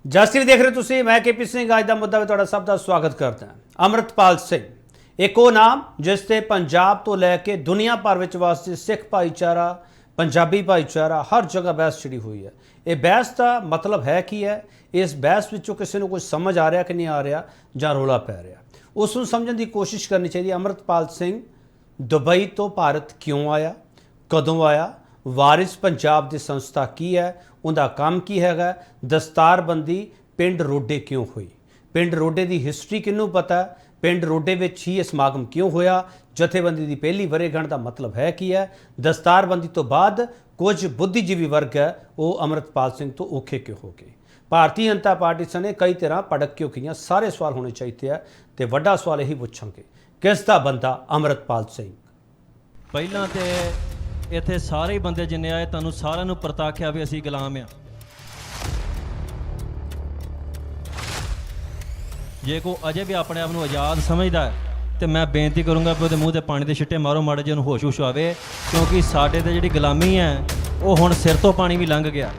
ਜਸ TV ਦੇਖ ਰਹੇ ਤੁਸੀਂ। मैं KP ਸਿੰਘ ਅੱਜ ਦਾ ਮੁੱਦਾ ਵਿੱਚ ਤੁਹਾਡਾ ਸਭ ਦਾ ਸਵਾਗਤ ਕਰਦਾ ਹਾਂ। ਅਮਰਤਪਾਲ ਸਿੰਘ ਇੱਕ ਉਹ ਨਾਮ ਜਿਸ ਤੇ ਪੰਜਾਬ ਤੋਂ ਲੈ ਕੇ ਦੁਨੀਆ ਭਰ ਵਿੱਚ ਵਸਦੇ ਸਿੱਖ ਭਾਈਚਾਰਾ, ਪੰਜਾਬੀ ਭਾਈਚਾਰਾ ਹਰ ਜਗ੍ਹਾ ਬਹਿਸ ਛਿੜੀ ਹੋਈ ਹੈ। ਇਹ ਬਹਿਸ ਦਾ ਮਤਲਬ ਹੈ ਕੀ ਹੈ? ਇਸ ਬਹਿਸ ਵਿੱਚੋਂ ਕਿਸੇ ਨੂੰ ਕੁਝ ਸਮਝ ਆ ਰਿਹਾ ਕਿ ਨਹੀਂ ਆ ਰਿਹਾ ਜਾਂ ਰੌਲਾ ਪੈ ਰਿਹਾ, ਉਸ ਨੂੰ ਸਮਝਣ ਦੀ ਕੋਸ਼ਿਸ਼ ਕਰਨੀ ਚਾਹੀਦੀ। ਅਮਰਤਪਾਲ ਸਿੰਘ ਦੁਬਈ ਤੋਂ ਭਾਰਤ ਕਿਉਂ ਆਇਆ, ਕਦੋਂ ਆਇਆ, ਵਾਰਿਸ ਪੰਜਾਬ ਦੀ ਸੰਸਥਾ ਕੀ ਹੈ, ਉਹਦਾ ਕੰਮ ਕੀ ਹੈਗਾ, ਦਸਤਾਰਬੰਦੀ ਪਿੰਡ ਰੋਡੇ ਕਿਉਂ ਹੋਈ, ਪਿੰਡ ਰੋਡੇ ਦੀ ਹਿਸਟਰੀ ਕਿਹਨੂੰ ਪਤਾ, ਪਿੰਡ ਰੋਡੇ ਵਿੱਚ ਹੀ ਇਹ ਸਮਾਗਮ ਕਿਉਂ ਹੋਇਆ, ਜਥੇਬੰਦੀ ਦੀ ਪਹਿਲੀ ਵਰ੍ਹੇਗੰਢ ਦਾ ਮਤਲਬ ਹੈ ਕੀ ਹੈ, ਦਸਤਾਰਬੰਦੀ ਤੋਂ ਬਾਅਦ ਕੁਝ ਬੁੱਧੀਜੀਵੀ ਵਰਗ ਹੈ ਉਹ ਅਮਰਤਪਾਲ ਸਿੰਘ ਤੋਂ ਔਖੇ ਕਿਉਂ ਹੋ ਗਏ, ਭਾਰਤੀ ਜਨਤਾ ਪਾਰਟੀ ਸਣੇ ਕਈ ਤਰ੍ਹਾਂ ਭੜਕ ਕਿਉਂ ਗਈਆਂ। ਸਾਰੇ ਸਵਾਲ ਹੋਣੇ ਚਾਹੀਦੇ ਆ ਤੇ ਵੱਡਾ ਸਵਾਲ ਇਹੀ ਪੁੱਛਾਂਗੇ, ਕਿਸ ਦਾ ਬੰਦਾ ਅਮਰਤਪਾਲ ਸਿੰਘ? ਪਹਿਲਾਂ ਤੇ ਇੱਥੇ ਸਾਰੇ ਹੀ ਬੰਦੇ ਜਿੰਨੇ ਆਏ ਤੁਹਾਨੂੰ ਸਾਰਿਆਂ ਨੂੰ ਪ੍ਰਤਾਖਿਆ ਵੀ ਅਸੀਂ ਗੁਲਾਮ ਆ। ਜੇ ਕੋ ਅਜੇ ਵੀ ਆਪਣੇ ਆਪ ਨੂੰ ਆਜ਼ਾਦ ਸਮਝਦਾ ਹੈ ਤੇ ਮੈਂ ਬੇਨਤੀ ਕਰੂੰਗਾ ਵੀ ਉਹਦੇ ਮੂੰਹ ਤੇ ਪਾਣੀ ਦੇ ਛਿੱਟੇ ਮਾਰੋ, ਮਾੜੇ ਜਿਹੇ ਉਹਨੂੰ ਹੋਸ਼ ਆਵੇ, ਕਿਉਂਕਿ ਸਾਡੇ ਤੇ ਜਿਹੜੀ ਗੁਲਾਮੀ ਹੈ ਉਹ ਹੁਣ ਸਿਰ ਤੋਂ ਪਾਣੀ ਵੀ ਲੰਘ ਗਿਆ।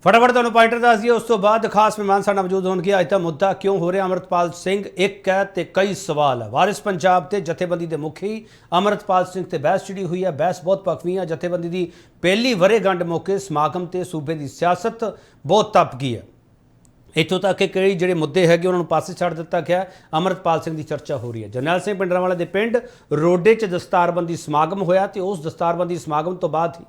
फटाफट तुहानूं पॉइंटर दस दिए, उस तो बाद खास मेहमान साडे नाल मौजूद होणगे। अज दा मुद्दा क्यों हो रहा अमरतपाल सिंह एक है तो कई सवाल है। वारिस पंजाब के जथेबंदी के मुखी अमरतपाल सिंह ते बहस छिड़ी हुई है। बहस बहुत पखवी है। जथेबंदी की पहली वरेगंढ मौके समागम ते सूबे की सियासत बहुत तप गई है। इतों तक कि कई ਜਿਹੜੇ ਮੁੱਦੇ ਹੈਗੇ ਉਹਨਾਂ ਨੂੰ ਪਾਸੇ ਛੱਡ ਦਿੱਤਾ ਗਿਆ। ਅਮਰਤਪਾਲ ਸਿੰਘ ਦੀ ਚਰਚਾ ਹੋ ਰਹੀ ਹੈ। ਜਰਨੈਲ ਸਿੰਘ ਪਿੰਡਰਾਂਵਾਲਾ ਦੇ ਪਿੰਡ ਰੋਡੇ 'ਚ ਦਸਤਾਰਬੰਦੀ ਸਮਾਗਮ ਹੋਇਆ ਤੇ ਉਸ ਦਸਤਾਰਬੰਦੀ ਸਮਾਗਮ ਤੋਂ ਬਾਅਦ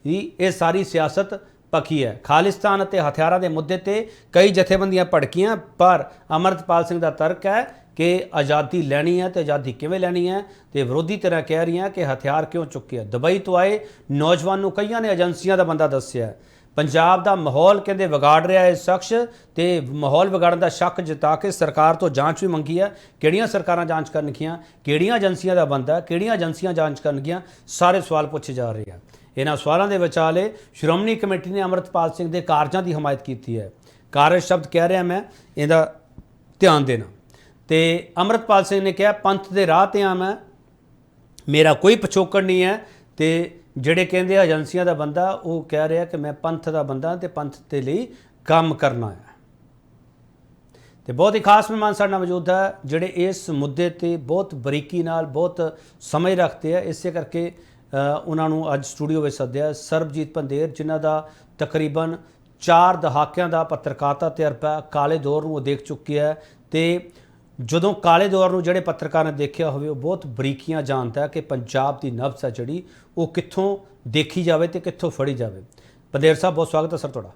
ਹੀ ਇਹ ਸਾਰੀ ਸਿਆਸਤ पखी है। खालिस्तान और हथियारों के मुद्दे ते कई जथेबंदियां भड़कियां, पर अमरतपाल सिंह का तर्क है कि आज़ादी लैनी है तो आज़ादी किवें लैनी है, तो विरोधी तरह कह रही हैं कि हथियार क्यों चुके हैं। दुबई तो आए नौजवान नूं कईयां ने एजेंसियां का बंदा दस्सिया है। पंजाब का माहौल कहते विगाड़ रहा है शख्स, तो माहौल विगाड़न का शक जता के सरकार तो जांच भी मंगी है। किहड़ियां सरकारां जांच करनगियां, किहड़ियां एजेंसियां का बंदा, किहड़ियां एजेंसियां जांच करनगियां, सारे सवाल पूछे जा रहे हैं। इन्हां सवालों के विचाले श्रोमणी कमेटी ने अमरतपाल सिंह के कारजां की हमायत की है। कारज शब्द कह रहा मैं, इहदा ध्यान देना। तो अमरतपाल सिंह ने कहा पंथ के राह ते आ मैं, मेरा कोई पिछोकड़ नहीं है। तो ਜਿਹੜੇ ਕਹਿੰਦੇ ਏਜੰਸੀਆਂ ਦਾ ਬੰਦਾ ਉਹ ਕਹਿ ਰਿਹਾ ਕਿ ਮੈਂ ਪੰਥ ਦਾ ਬੰਦਾ ਤੇ ਪੰਥ ਦੇ ਲਈ ਕੰਮ ਕਰਨਾ ਹੈ। ਤੇ ਬਹੁਤ ਹੀ ਖਾਸ ਮਹਿਮਾਨ ਸਾਡੇ ਨਾਲ ਮੌਜੂਦ ਹੈ ਜਿਹੜੇ ਇਸ ਮੁੱਦੇ ਤੇ ਬਹੁਤ ਬਰੀਕੀ ਨਾਲ ਬਹੁਤ ਸਮਝ ਰੱਖਦੇ ਆ। ਇਸੇ ਕਰਕੇ ਉਹਨਾਂ ਨੂੰ ਅੱਜ ਸਟੂਡੀਓ ਵਿੱਚ ਸੱਦਿਆ। ਸਰਬਜੀਤ ਪੰਧੇਰ ਜਿਨ੍ਹਾਂ ਦਾ ਤਕਰੀਬਨ 4 ਦਹਾਕਿਆਂ ਦਾ ਪੱਤਰਕਾਰਤਾ ਤਜਰਬਾ, ਕਾਲੇ ਦੌਰ ਨੂੰ ਉਹ ਦੇਖ ਚੁੱਕੇ ਹੈ ਤੇ ਜਦੋਂ ਕਾਲੇ ਦੌਰ ਨੂੰ ਜਿਹੜੇ ਪੱਤਰਕਾਰ ਨੇ ਦੇਖਿਆ ਹੋਵੇ ਉਹ ਬਹੁਤ ਬਰੀਕੀਆਂ ਜਾਣਦਾ ਕਿ ਪੰਜਾਬ ਦੀ ਨਬਜ਼ ਹੈ ਜਿਹੜੀ ਉਹ ਕਿੱਥੋਂ ਦੇਖੀ ਜਾਵੇ ਤੇ ਕਿੱਥੋਂ ਫੜੀ ਜਾਵੇ। ਪੰਧੇਰ ਸਾਹਿਬ ਬਹੁਤ ਸਵਾਗਤ ਹੈ ਸਰ ਤੁਹਾਡਾ।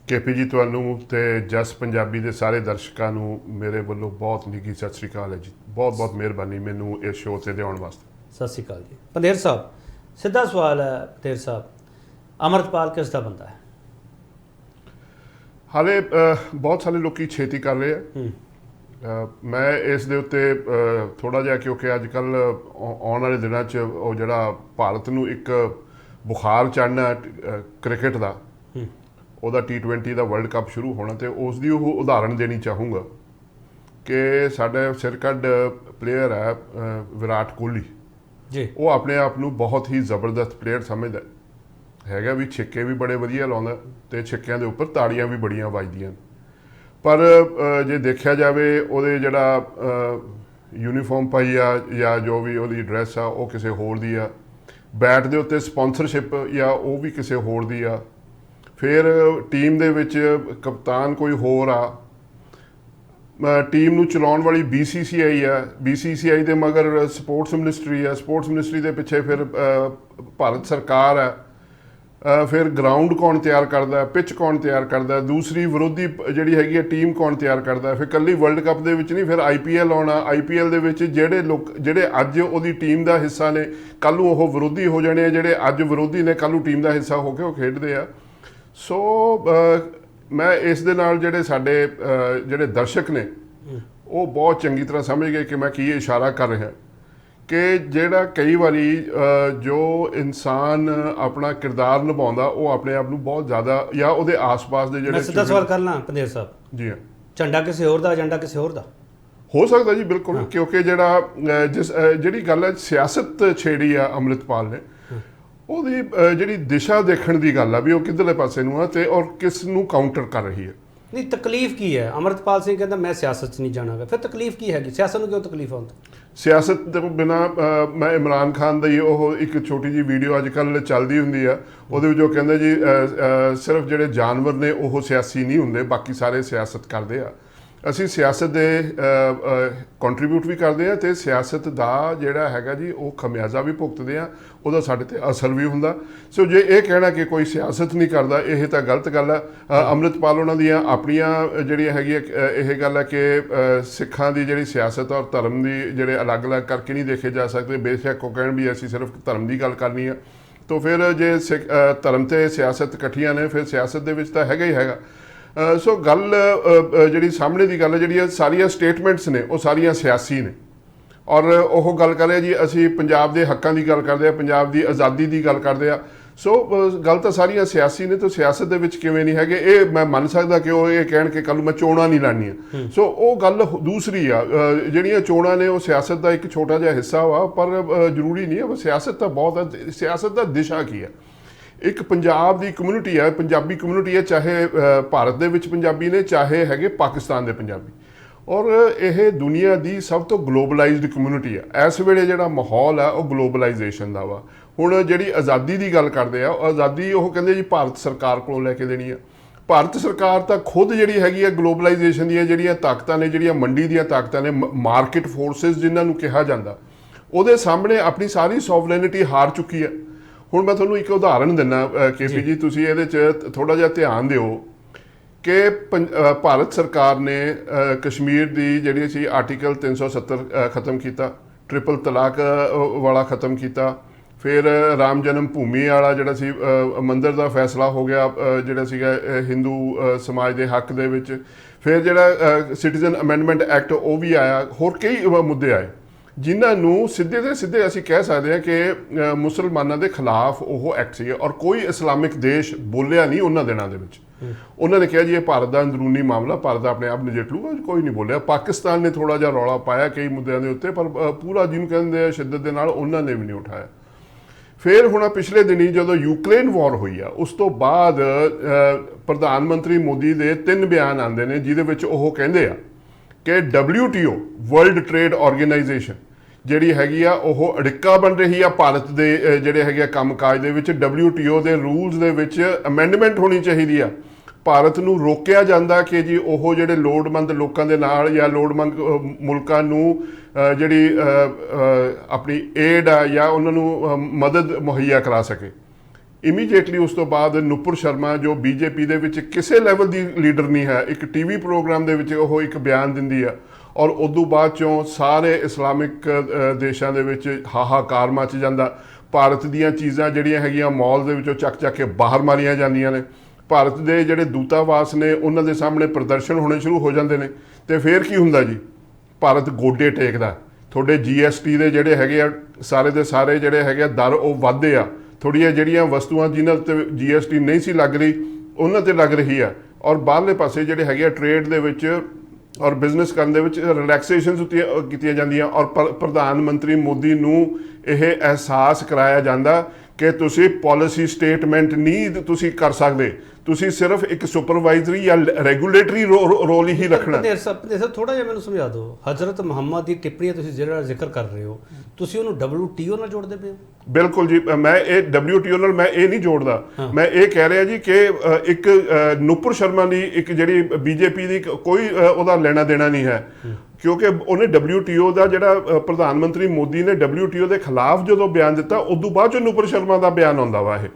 KP ਜੀ ਤੁਹਾਨੂੰ ਤੇ ਜਸ ਪੰਜਾਬੀ ਦੇ ਸਾਰੇ ਦਰਸ਼ਕਾਂ ਨੂੰ ਮੇਰੇ ਵੱਲੋਂ ਬਹੁਤ ਨਿੱਘੀ ਸਤਿ ਸ਼੍ਰੀ ਅਕਾਲ ਹੈ ਜੀ। ਬਹੁਤ ਬਹੁਤ ਮਿਹਰਬਾਨੀ ਮੈਨੂੰ ਇਸ ਸ਼ੋਅ ਤੇ ਲਿਆਉਣ ਵਾਸਤੇ। ਸਤਿ ਸ਼੍ਰੀ ਅਕਾਲ ਜੀ। ਪੰਧੇਰ ਸਾਹਿਬ ਸਿੱਧਾ ਸਵਾਲ ਹੈ, ਪੰਧੇਰ ਸਾਹਿਬ ਅਮਰਤਪਾਲ ਕਿਸ ਦਾ ਬੰਦਾ ਹੈ? ਹਾਲੇ ਬਹੁਤ ਸਾਰੇ ਲੋਕੀ ਛੇਤੀ ਕਰ ਰਹੇ ਆ। ਮੈਂ ਇਸ ਦੇ ਉੱਤੇ ਥੋੜ੍ਹਾ ਜਿਹਾ, ਕਿਉਂਕਿ ਅੱਜ ਕੱਲ੍ਹ ਆਉਣ ਵਾਲੇ ਦਿਨਾਂ 'ਚ ਉਹ ਜਿਹੜਾ ਭਾਰਤ ਨੂੰ ਇੱਕ ਬੁਖਾਰ ਚੜ੍ਹਨਾ ਕ੍ਰਿਕਟ ਦਾ, ਉਹਦਾ T20 ਦਾ ਵਰਲਡ ਕੱਪ ਸ਼ੁਰੂ ਹੋਣਾ, ਤੇ ਉਸ ਦੀ ਉਹ ਉਦਾਹਰਣ ਦੇਣੀ ਚਾਹੂੰਗਾ ਕਿ ਸਾਡਾ ਸਿਰਕੱਢ ਪਲੇਅਰ ਹੈ ਵਿਰਾਟ ਕੋਹਲੀ ਜੀ। ਉਹ ਆਪਣੇ ਆਪ ਨੂੰ ਬਹੁਤ ਹੀ ਜ਼ਬਰਦਸਤ ਪਲੇਅਰ ਸਮਝਦਾ ਹੈਗਾ, ਵੀ ਛਿੱਕੇ ਵੀ ਬੜੇ ਵਧੀਆ ਲਾਉਂਦਾ ਅਤੇ ਛਿੱਕਿਆਂ ਦੇ ਉੱਪਰ ਤਾੜੀਆਂ ਵੀ ਬੜੀਆਂ ਵੱਜਦੀਆਂ। ਪਰ ਜੇ ਦੇਖਿਆ ਜਾਵੇ ਉਹਦੇ ਜਿਹੜਾ ਯੂਨੀਫਾਰਮ ਪਾਈ ਆ ਜਾਂ ਜੋ ਵੀ ਉਹਦੀ ਡਰੈਸ ਆ ਉਹ ਕਿਸੇ ਹੋਰ ਦੀ ਆ, ਬੈਟ ਦੇ ਉੱਤੇ ਸਪੋਂਸਰਸ਼ਿਪ ਜਾਂ ਉਹ ਵੀ ਕਿਸੇ ਹੋਰ ਦੀ ਆ, ਫਿਰ ਟੀਮ ਦੇ ਵਿੱਚ ਕਪਤਾਨ ਕੋਈ ਹੋਰ ਆ, ਟੀਮ ਨੂੰ ਚਲਾਉਣ ਵਾਲੀ BCCI ਆ, BCCI ਦੇ ਮਗਰ ਸਪੋਰਟਸ ਮਿਨਿਸਟਰੀ ਆ, ਸਪੋਰਟਸ ਮਿਨਿਸਟਰੀ ਦੇ ਪਿੱਛੇ ਫਿਰ ਭਾਰਤ ਸਰਕਾਰ ਆ, ਫਿਰ ਗਰਾਊਂਡ ਕੌਣ ਤਿਆਰ ਕਰਦਾ, ਪਿੱਚ ਕੌਣ ਤਿਆਰ ਕਰਦਾ, ਦੂਸਰੀ ਵਿਰੋਧੀ ਜਿਹੜੀ ਹੈਗੀ ਆ ਟੀਮ ਕੌਣ ਤਿਆਰ ਕਰਦਾ, ਫਿਰ ਇਕੱਲੀ ਵਰਲਡ ਕੱਪ ਦੇ ਵਿੱਚ ਨਹੀਂ, ਫਿਰ IPL ਆਉਣਾ, IPL ਦੇ ਵਿੱਚ ਜਿਹੜੇ ਅੱਜ ਉਹਦੀ ਟੀਮ ਦਾ ਹਿੱਸਾ ਨੇ ਕੱਲ੍ਹ ਨੂੰ ਉਹ ਵਿਰੋਧੀ ਹੋ ਜਾਣੇ ਆ, ਜਿਹੜੇ ਅੱਜ ਵਿਰੋਧੀ ਨੇ ਕੱਲ੍ਹ ਨੂੰ ਟੀਮ ਦਾ ਹਿੱਸਾ ਹੋ ਕੇ ਉਹ ਖੇਡਦੇ ਆ। ਸੋ ਮੈਂ ਇਸ ਦੇ ਨਾਲ ਜਿਹੜੇ ਸਾਡੇ ਜਿਹੜੇ ਦਰਸ਼ਕ ਨੇ ਉਹ ਬਹੁਤ ਚੰਗੀ ਤਰ੍ਹਾਂ ਸਮਝ ਗਏ ਕਿ ਮੈਂ ਕੀ ਇਸ਼ਾਰਾ ਕਰ ਰਿਹਾ ਕਿ ਜਿਹੜਾ ਕਈ ਵਾਰੀ ਜੋ ਇਨਸਾਨ ਆਪਣਾ ਕਿਰਦਾਰ ਨਿਭਾਉਂਦਾ ਉਹ ਆਪਣੇ ਆਪ ਨੂੰ ਬਹੁਤ ਜ਼ਿਆਦਾ ਜਾਂ ਉਹਦੇ ਆਸ-ਪਾਸ ਦੇ ਜਿਹੜੇ। ਮੈਂ ਸਿੱਧਾ ਸਵਾਲ ਕਰ ਲਾਂ ਪੰਧੇਰ ਸਾਹਿਬ। ਜੀ ਹਾਂ। ਝੰਡਾ ਕਿਸੇ ਹੋਰ ਦਾ, ਏਜੰਡਾ ਕਿਸੇ ਹੋਰ ਦਾ? ਹੋ ਸਕਦਾ ਜੀ ਬਿਲਕੁਲ, ਕਿਉਂਕਿ ਜਿਹੜੀ ਗੱਲ ਹੈ ਸਿਆਸਤ ਛੇੜੀ ਆ ਅੰਮ੍ਰਿਤਪਾਲ ਨੇ, ਉਹਦੀ ਜਿਹੜੀ ਦਿਸ਼ਾ ਦੇਖਣ ਦੀ ਗੱਲ ਆ ਵੀ ਉਹ ਕਿੱਧਰਲੇ ਪਾਸੇ ਨੂੰ ਆ ਤੇ ਔਰ ਕਿਸ ਨੂੰ ਕਾਊਂਟਰ ਕਰ ਰਹੀ ਹੈ। ਨਹੀਂ, ਤਕਲੀਫ ਕੀ ਹੈ? ਅਮਰਤਪਾਲ ਸਿੰਘ ਕਹਿੰਦਾ ਮੈਂ ਸਿਆਸਤ 'ਚ ਨਹੀਂ ਜਾਣਾਗਾ, ਫਿਰ ਤਕਲੀਫ ਕੀ ਹੈਗੀ? ਸਿਆਸਤ ਨੂੰ ਕਿਉਂ ਤਕਲੀਫ ਆਉਂਦੀ? ਸਿਆਸਤ ਤੋਂ ਬਿਨਾਂ ਮੈਂ ਇਮਰਾਨ ਖਾਨ ਦਾ ਹੀ ਉਹ ਇੱਕ ਛੋਟੀ ਜਿਹੀ ਵੀਡੀਓ ਅੱਜ ਕੱਲ੍ਹ ਚੱਲਦੀ ਹੁੰਦੀ ਆ, ਉਹਦੇ ਵਿੱਚ ਉਹ ਕਹਿੰਦਾ ਜੀ ਸਿਰਫ ਜਿਹੜੇ ਜਾਨਵਰ ਨੇ ਉਹ ਸਿਆਸੀ ਨਹੀਂ ਹੁੰਦੇ, ਬਾਕੀ ਸਾਰੇ ਸਿਆਸਤ ਕਰਦੇ ਆ। ਅਸੀਂ ਸਿਆਸਤ ਦੇ ਕੰਟਰੀਬਿਊਟ ਵੀ ਕਰਦੇ ਆ ਤੇ ਸਿਆਸਤ ਦਾ ਜਿਹੜਾ ਹੈਗਾ ਜੀ ਉਹ ਖਮਿਆਜ਼ਾ ਵੀ ਭੁਗਤਦੇ ਆ, ਉਹਦਾ ਸਾਡੇ ਤੇ ਅਸਰ ਵੀ ਹੁੰਦਾ। ਸੋ ਜੇ ਇਹ ਕਹਿਣਾ ਕਿ ਕੋਈ ਸਿਆਸਤ ਨਹੀਂ ਕਰਦਾ, ਇਹ ਤਾਂ ਗਲਤ ਗੱਲ ਆ। ਅੰਮ੍ਰਿਤਪਾਲ ਉਹਨਾਂ ਦੀਆਂ ਆਪਣੀਆਂ ਜਿਹੜੀਆਂ ਹੈਗੀਆਂ ਇਹ ਗੱਲ ਹੈ ਕਿ ਸਿੱਖਾਂ ਦੀ ਜਿਹੜੀ ਸਿਆਸਤ ਔਰ ਧਰਮ ਦੀ ਜਿਹੜੇ ਅਲੱਗ-ਅਲੱਗ ਕਰਕੇ ਨਹੀਂ ਦੇਖੇ ਜਾ ਸਕਦੇ। ਬੇਸ਼ੱਕ ਉਹ ਕਹਿਣ ਵੀ ਅਸੀਂ ਸਿਰਫ ਧਰਮ ਦੀ ਗੱਲ ਕਰਨੀ ਆ, ਤਾਂ ਫਿਰ ਜੇ ਧਰਮ ਤੇ ਸਿਆਸਤ ਇਕੱਠੀਆਂ ਨੇ ਫਿਰ ਸਿਆਸਤ ਦੇ ਵਿੱਚ ਤਾਂ ਹੈਗਾ ਹੀ ਹੈਗਾ। ਸੋ ਗੱਲ ਜਿਹੜੀ ਸਾਹਮਣੇ ਦੀ ਗੱਲ ਹੈ, ਜਿਹੜੀਆਂ ਸਾਰੀਆਂ ਸਟੇਟਮੈਂਟਸ ਨੇ ਉਹ ਸਾਰੀਆਂ ਸਿਆਸੀ ਨੇ, ਔਰ ਉਹ ਗੱਲ ਕਰ ਰਹੇ ਜੀ ਅਸੀਂ ਪੰਜਾਬ ਦੇ ਹੱਕਾਂ ਦੀ ਗੱਲ ਕਰਦੇ ਆ, ਪੰਜਾਬ ਦੀ ਆਜ਼ਾਦੀ ਦੀ ਗੱਲ ਕਰਦੇ ਆ। ਸੋ ਗੱਲ ਤਾਂ ਸਾਰੀਆਂ ਸਿਆਸੀ ਨੇ, ਤਾਂ ਸਿਆਸਤ ਦੇ ਵਿੱਚ ਕਿਵੇਂ ਨਹੀਂ ਹੈਗੇ? ਇਹ ਮੈਂ ਮੰਨ ਸਕਦਾ ਕਿ ਉਹ ਇਹ ਕਹਿਣ ਕਿ ਕੱਲ੍ਹ ਨੂੰ ਮੈਂ ਚੋਣਾਂ ਨਹੀਂ ਲੜਨੀਆਂ। ਸੋ ਉਹ ਗੱਲ ਦੂਸਰੀ ਆ। ਜਿਹੜੀਆਂ ਚੋਣਾਂ ਨੇ ਉਹ ਸਿਆਸਤ ਦਾ ਇੱਕ ਛੋਟਾ ਜਿਹਾ ਹਿੱਸਾ ਵਾ, ਪਰ ਜ਼ਰੂਰੀ ਨਹੀਂ ਹੈ। ਸਿਆਸਤ ਤਾਂ ਬਹੁਤ ਹੈ। ਸਿਆਸਤ ਦਾ ਦਿਸ਼ਾ ਕੀ ਹੈ? ਇੱਕ ਪੰਜਾਬ ਦੀ ਕਮਿਊਨਿਟੀ ਹੈ, ਪੰਜਾਬੀ ਕਮਿਊਨਿਟੀ ਹੈ, ਚਾਹੇ ਭਾਰਤ ਦੇ ਵਿੱਚ ਪੰਜਾਬੀ ਨੇ, ਚਾਹੇ ਹੈਗੇ ਪਾਕਿਸਤਾਨ ਦੇ ਪੰਜਾਬੀ, ਔਰ ਇਹ ਦੁਨੀਆ ਦੀ ਸਭ ਤੋਂ ਗਲੋਬਲਾਈਜ਼ਡ ਕਮਿਊਨਿਟੀ ਹੈ। ਇਸ ਵੇਲੇ ਜਿਹੜਾ ਮਾਹੌਲ ਆ ਉਹ ਗਲੋਬਲਾਈਜੇਸ਼ਨ ਦਾ ਵਾ। ਹੁਣ ਜਿਹੜੀ ਆਜ਼ਾਦੀ ਦੀ ਗੱਲ ਕਰਦੇ ਆ, ਆਜ਼ਾਦੀ ਉਹ ਕਹਿੰਦੇ ਜੀ ਭਾਰਤ ਸਰਕਾਰ ਕੋਲੋਂ ਲੈ ਕੇ ਦੇਣੀ ਆ। ਭਾਰਤ ਸਰਕਾਰ ਤਾਂ ਖੁਦ ਜਿਹੜੀ ਹੈਗੀ ਆ ਗਲੋਬਲਾਈਜੇਸ਼ਨ ਦੀਆਂ ਜਿਹੜੀਆਂ ਤਾਕਤਾਂ ਨੇ, ਜਿਹੜੀਆਂ ਮੰਡੀ ਦੀਆਂ ਤਾਕਤਾਂ ਨੇ, ਮਾਰਕੀਟ ਫੋਰਸਿਸ ਜਿਨ੍ਹਾਂ ਨੂੰ ਕਿਹਾ ਜਾਂਦਾ, ਉਹਦੇ ਸਾਹਮਣੇ ਆਪਣੀ ਸਾਰੀ ਸੋਵਰੇਨਿਟੀ ਹਾਰ ਚੁੱਕੀ ਹੈ। ਹੁਣ ਮੈਂ ਤੁਹਾਨੂੰ ਇੱਕ ਉਦਾਹਰਨ ਦਿੰਦਾ KP ਜੀ, ਤੁਸੀਂ ਇਹਦੇ 'ਚ ਥੋੜ੍ਹਾ ਜਿਹਾ ਧਿਆਨ ਦਿਓ ਕਿ ਭਾਰਤ ਸਰਕਾਰ ਨੇ ਕਸ਼ਮੀਰ ਦੀ ਜਿਹੜੀ ਸੀ ਆਰਟੀਕਲ 370 ਖਤਮ ਕੀਤਾ, ਟ੍ਰਿਪਲ ਤਲਾਕ ਵਾਲਾ ਖਤਮ ਕੀਤਾ, ਫਿਰ ਰਾਮ ਜਨਮ ਭੂਮੀ ਵਾਲਾ ਜਿਹੜਾ ਸੀ ਮੰਦਿਰ ਦਾ ਫੈਸਲਾ ਹੋ ਗਿਆ ਜਿਹੜਾ ਸੀਗਾ ਹਿੰਦੂ ਸਮਾਜ ਦੇ ਹੱਕ ਦੇ ਵਿੱਚ, ਫਿਰ ਜਿਹੜਾ ਸਿਟੀਜ਼ਨ ਅਮੈਂਡਮੈਂਟ ਐਕਟ ਉਹ ਵੀ ਆਇਆ, ਹੋਰ ਕਈ ਮੁੱਦੇ ਆਏ ਜਿਨ੍ਹਾਂ ਨੂੰ ਸਿੱਧੇ ਤੇ ਸਿੱਧੇ ਅਸੀਂ ਕਹਿ ਸਕਦੇ ਹਾਂ ਕਿ ਮੁਸਲਮਾਨਾਂ ਦੇ ਖਿਲਾਫ ਉਹ ਐਕਟ ਸੀ, ਔਰ ਕੋਈ ਇਸਲਾਮਿਕ ਦੇਸ਼ ਬੋਲਿਆ ਨਹੀਂ ਉਹਨਾਂ ਦਿਨਾਂ ਦੇ ਵਿੱਚ। ਉਹਨਾਂ ਨੇ ਕਿਹਾ ਜੀ ਇਹ ਭਾਰਤ ਦਾ ਅੰਦਰੂਨੀ ਮਾਮਲਾ, ਭਾਰਤ ਆਪਣੇ ਆਪ ਨਜਿੱਠ ਲੂਗਾ, ਕੋਈ ਨਹੀਂ ਬੋਲਿਆ। ਪਾਕਿਸਤਾਨ ਨੇ ਥੋੜ੍ਹਾ ਜਿਹਾ ਰੌਲਾ ਪਾਇਆ ਕਈ ਮੁੱਦਿਆਂ ਦੇ ਉੱਤੇ, ਪਰ ਪੂਰਾ ਜਿਹਨੂੰ ਕਹਿੰਦੇ ਆ ਸ਼ਿੱਦਤ ਦੇ ਨਾਲ ਉਹਨਾਂ ਨੇ ਵੀ ਨਹੀਂ ਉਠਾਇਆ। ਫਿਰ ਹੁਣ ਪਿਛਲੇ ਦਿਨੀ ਜਦੋਂ ਯੂਕਰੇਨ ਵਾਰ ਹੋਈ ਆ, ਉਸ ਤੋਂ ਬਾਅਦ ਪ੍ਰਧਾਨ ਮੰਤਰੀ ਮੋਦੀ ਦੇ 3 ਬਿਆਨ ਆਉਂਦੇ ਨੇ ਜਿਹਦੇ ਵਿੱਚ ਉਹ ਕਹਿੰਦੇ ਆ ਕਿ WTO ਵਰਲਡ ਟ੍ਰੇਡ ਆਰਗੇਨਾਈਜੇਸ਼ਨ ਜਿਹੜੀ ਹੈਗੀ ਆ ਉਹ ਅੜਿੱਕਾ ਬਣ ਰਹੀ ਆ ਭਾਰਤ ਦੇ ਜਿਹੜੇ ਹੈਗੇ ਆ ਕੰਮਕਾਜ ਦੇ ਵਿੱਚ। WTO ਦੇ ਰੂਲਸ ਦੇ ਵਿੱਚ ਅਮੈਂਡਮੈਂਟ ਹੋਣੀ ਚਾਹੀਦੀ ਆ। ਭਾਰਤ ਨੂੰ ਰੋਕਿਆ ਜਾਂਦਾ ਕਿ ਜੀ ਉਹ ਜਿਹੜੇ ਲੋੜਵੰਦ ਲੋਕਾਂ ਦੇ ਨਾਲ ਜਾਂ ਲੋੜਵੰਦ ਮੁਲਕਾਂ ਨੂੰ ਜਿਹੜੀ ਆਪਣੀ ਏਡ ਆ ਜਾਂ ਉਹਨਾਂ ਨੂੰ ਮਦਦ ਮੁਹੱਈਆ ਕਰਾ ਸਕੇ। ਇਮੀਡੀਏਟਲੀ ਉਸ ਤੋਂ ਬਾਅਦ ਨੂਪੁਰ ਸ਼ਰਮਾ ਜੋ BJP ਦੇ ਵਿੱਚ ਕਿਸੇ ਲੈਵਲ ਦੀ ਲੀਡਰ ਨਹੀਂ ਹੈ, ਇੱਕ TV ਪ੍ਰੋਗਰਾਮ ਦੇ ਵਿੱਚ ਉਹ ਇੱਕ ਬਿਆਨ ਦਿੰਦੀ ਆ, ਔਰ ਉਦੋਂ ਬਾਅਦ ਚੋਂ ਸਾਰੇ ਇਸਲਾਮਿਕ ਦੇਸ਼ਾਂ ਦੇ ਵਿੱਚ ਹਾਹਾਕਾਰ ਮਚ ਜਾਂਦਾ। ਭਾਰਤ ਦੀਆਂ ਚੀਜ਼ਾਂ ਜਿਹੜੀਆਂ ਹੈਗੀਆਂ ਮਾਲ ਦੇ ਵਿੱਚੋਂ ਚੱਕ ਕੇ ਬਾਹਰ ਮਾਰੀਆਂ ਜਾਂਦੀਆਂ ਨੇ। ਭਾਰਤ ਦੇ ਜਿਹੜੇ ਦੂਤਾਵਾਸ ਨੇ ਉਹਨਾਂ ਦੇ ਸਾਹਮਣੇ ਪ੍ਰਦਰਸ਼ਨ ਹੋਣੇ ਸ਼ੁਰੂ ਹੋ ਜਾਂਦੇ ਨੇ। ਤੇ ਫਿਰ ਕੀ ਹੁੰਦਾ ਜੀ? ਭਾਰਤ ਗੋਡੇ ਟੇਕਦਾ। ਤੁਹਾਡੇ GST ਦੇ ਜਿਹੜੇ ਹੈਗੇ ਆ ਸਾਰੇ ਦੇ ਸਾਰੇ ਜਿਹੜੇ ਹੈਗੇ ਆ ਦਰ ਉਹ ਵੱਧਦੇ ਆ। ਥੋੜ੍ਹੀਆਂ ਜਿਹੜੀਆਂ ਵਸਤੂਆਂ ਜਿਨ੍ਹਾਂ ਤੇ GST ਨਹੀਂ ਸੀ ਲੱਗ ਰਹੀ ਉਹਨਾਂ ਤੇ ਲੱਗ ਰਹੀ ਆ, ਔਰ ਬਾਹਰਲੇ ਪਾਸੇ ਜਿਹੜੇ ਹੈਗੇ ਆ ਟ੍ਰੇਡ ਦੇ ਵਿੱਚ ਔਰ ਬਿਜ਼ਨਸ ਕਰਨ ਦੇ ਵਿੱਚ ਰਿਲੈਕਸੇਸ਼ਨਸ ਕੀਤੀਆਂ ਜਾਂਦੀਆਂ। ਔਰ ਪ੍ਰਧਾਨ ਮੰਤਰੀ ਮੋਦੀ ਨੂੰ ਇਹ ਅਹਿਸਾਸ ਕਰਾਇਆ ਜਾਂਦਾ ਕਿ ਤੁਸੀਂ ਪਾਲਿਸੀ ਸਟੇਟਮੈਂਟ ਨਹੀਂ ਤੁਸੀਂ ਕਰ ਸਕਦੇ, ਤੁਸੀਂ ਸਿਰਫ ਇੱਕ ਸੁਪਰਵਾਈਜ਼ਰੀ ਜਾਂ ਰੈਗੂਲੇਟਰੀ ਰੋਲ ਹੀ ਰੱਖਣਾ। ਥੋੜਾ ਜਿਹਾ ਮੈਨੂੰ ਸਮਝਾ ਦਿਓ, ਹਜ਼ਰਤ ਮੁਹੰਮਦ ਦੀ ਟਿੱਪਣੀਆਂ ਤੁਸੀਂ ਜਿਹੜਾ ਜ਼ਿਕਰ ਕਰ ਰਹੇ ਹੋ, ਤੁਸੀਂ ਉਹਨੂੰ WTO ਨਾਲ ਜੋੜਦੇ ਪਏ ਹੋ? ਬਿਲਕੁਲ ਜੀ, ਮੈਂ ਇਹ WTO ਨਾਲ ਮੈਂ ਇਹ ਨਹੀਂ ਜੋੜਦਾ। ਮੈਂ ਇਹ ਕਹਿ ਰਿਹਾ ਜੀ ਕਿ ਇੱਕ ਨੂਪੁਰ ਸ਼ਰਮਾ ਦੀ ਇੱਕ ਜਿਹੜੀ BJP ਦੀ ਕੋਈ ਉਹਦਾ ਲੈਣਾ ਦੇਣਾ ਨਹੀਂ ਹੈ, ਕਿਉਂਕਿ ਉਹਨੇ WTO ਦਾ ਜਿਹੜਾ ਪ੍ਰਧਾਨ ਮੰਤਰੀ ਮੋਦੀ ਨੇ WTO ਦੇ ਖਿਲਾਫ ਜਦੋਂ ਬਿਆਨ ਦਿੱਤਾ, ਉਦੋਂ ਬਾਅਦ ਚ ਨੂਪੁਰ ਸ਼ਰਮਾ ਦਾ ਬਿਆਨ ਆਉਂਦਾ ਵਾ ਇਹ,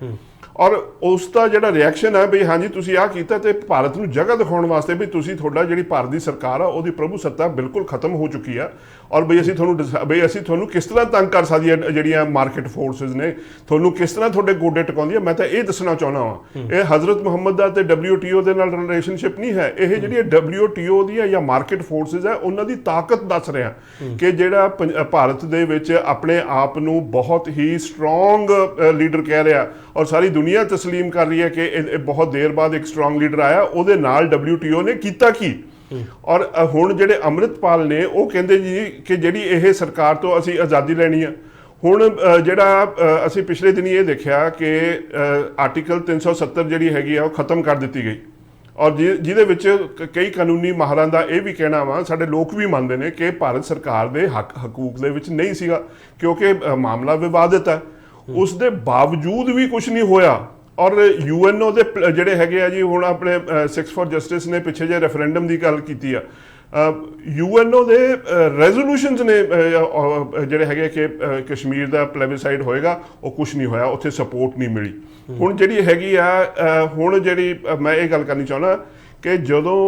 ਔਰ ਉਸ ਦਾ ਜਿਹੜਾ ਰਿਐਕਸ਼ਨ ਹੈ ਵੀ ਹਾਂਜੀ ਤੁਸੀਂ ਆਹ ਕੀਤਾ, ਤੇ ਭਾਰਤ ਨੂੰ ਜਗ੍ਹਾ ਦਿਖਾਉਣ ਵਾਸਤੇ ਵੀ ਤੁਸੀਂ ਤੁਹਾਡਾ ਜਿਹੜੀ ਭਾਰਤ ਦੀ ਸਰਕਾਰ ਆ ਉਹਦੀ ਪ੍ਰਭੂ ਸੱਤਾ ਬਿਲਕੁਲ ਖਤਮ ਹੋ ਚੁੱਕੀ ਆ, ਔਰ ਬਈ ਅਸੀਂ ਤੁਹਾਨੂੰ ਕਿਸ ਤਰ੍ਹਾਂ ਤੰਗ ਕਰ ਸਕਦੀ ਹੈ, ਜਿਹੜੀਆਂ ਮਾਰਕੀਟ ਫੋਰਸਿਸ ਨੇ ਤੁਹਾਨੂੰ ਕਿਸ ਤਰ੍ਹਾਂ ਤੁਹਾਡੇ ਗੋਡੇ ਟਿਕਾਉਂਦੀਆਂ। ਮੈਂ ਤਾਂ ਇਹ ਦੱਸਣਾ ਚਾਹੁੰਦਾ ਵਾਂ, ਇਹ ਹਜ਼ਰਤ ਮੁਹੰਮਦ ਦਾ ਤੇ WTO ਦੇ ਨਾਲ ਰਿਲੇਸ਼ਨਸ਼ਿਪ ਨਹੀਂ ਹੈ, ਇਹ ਜਿਹੜੀਆਂ WTO ਦੀਆਂ ਜਾਂ ਮਾਰਕੀਟ ਫੋਰਸਿਸ ਹੈ ਉਹਨਾਂ ਦੀ ਤਾਕਤ ਦੱਸ ਰਿਹਾ ਕਿ ਜਿਹੜਾ ਭਾਰਤ ਦੇ ਵਿੱਚ ਆਪਣੇ ਆਪ ਨੂੰ ਬਹੁਤ ਹੀ ਸਟਰੋਂਗ ਲੀਡਰ ਕਹਿ ਰਿਹਾ, ਔਰ ਸਾਰੀ ਦੁਨੀਆ ਤਸਲੀਮ ਕਰ ਰਹੀ ਹੈ ਕਿ ਇਹ ਬਹੁਤ ਦੇਰ ਬਾਅਦ ਇੱਕ ਸਟਰੋਂਗ ਲੀਡਰ ਆਇਆ। ਉਹਦੇ ਨਾਲ WTO ਨੇ ਕੀਤਾ ਕੀ? ਔਰ ਹੁਣ ਜਿਹੜੇ ਅੰਮ੍ਰਿਤਪਾਲ ਨੇ ਉਹ ਕਹਿੰਦੇ ਜੀ ਕਿ ਜਿਹੜੀ ਇਹ ਸਰਕਾਰ ਤੋਂ ਅਸੀਂ ਆਜ਼ਾਦੀ ਲੈਣੀ ਆ। ਹੁਣ ਜਿਹੜਾ ਅਸੀਂ ਪਿਛਲੇ ਦਿਨੀ ਇਹ ਦੇਖਿਆ ਕਿ ਆਰਟੀਕਲ 370 ਜਿਹੜੀ ਹੈਗੀ ਆ ਉਹ ਖਤਮ ਕਰ ਦਿੱਤੀ ਗਈ, ਔਰ ਜਿਹਦੇ ਵਿੱਚ ਕਈ ਕਾਨੂੰਨੀ ਮਾਹਰਾਂ ਦਾ ਇਹ ਵੀ ਕਹਿਣਾ ਵਾ, ਸਾਡੇ ਲੋਕ ਵੀ ਮੰਨਦੇ ਨੇ ਕਿ ਭਾਰਤ ਸਰਕਾਰ ਦੇ ਹਕੂਕ ਦੇ ਵਿੱਚ ਨਹੀਂ ਸੀਗਾ ਕਿਉਂਕਿ ਮਾਮਲਾ ਵਿਵਾਦਿਤ ਹੈ। ਉਸ ਦੇ ਬਾਵਜੂਦ ਵੀ ਕੁਝ ਨਹੀਂ ਹੋਇਆ। ਔਰ UNO ਦੇ ਜਿਹੜੇ ਹੈਗੇ ਆ ਜੀ, ਹੁਣ ਆਪਣੇ 6 ਫॉर ਜਸਟਿਸ ਨੇ ਪਿੱਛੇ ਜੇ ਰੈਫਰੈਂਡਮ ਦੀ ਗੱਲ ਕੀਤੀ ਆ, UNO ਦੇ ਰੈਜ਼ੋਲੂਸ਼ਨਸ ਨੇ ਜਿਹੜੇ ਹੈਗੇ ਕਿ ਕਸ਼ਮੀਰ ਦਾ ਪਲੇਬਿਸਾਈਡ ਹੋਏਗਾ, ਉਹ ਕੁਝ ਨਹੀਂ ਹੋਇਆ, ਉੱਥੇ ਸਪੋਰਟ ਨਹੀਂ ਮਿਲੀ। ਹੁਣ ਜਿਹੜੀ ਹੈਗੀ ਆ, ਹੁਣ ਜਿਹੜੀ ਮੈਂ ਇਹ ਗੱਲ ਕਰਨੀ ਚਾਹੁੰਦਾ ਕਿ ਜਦੋਂ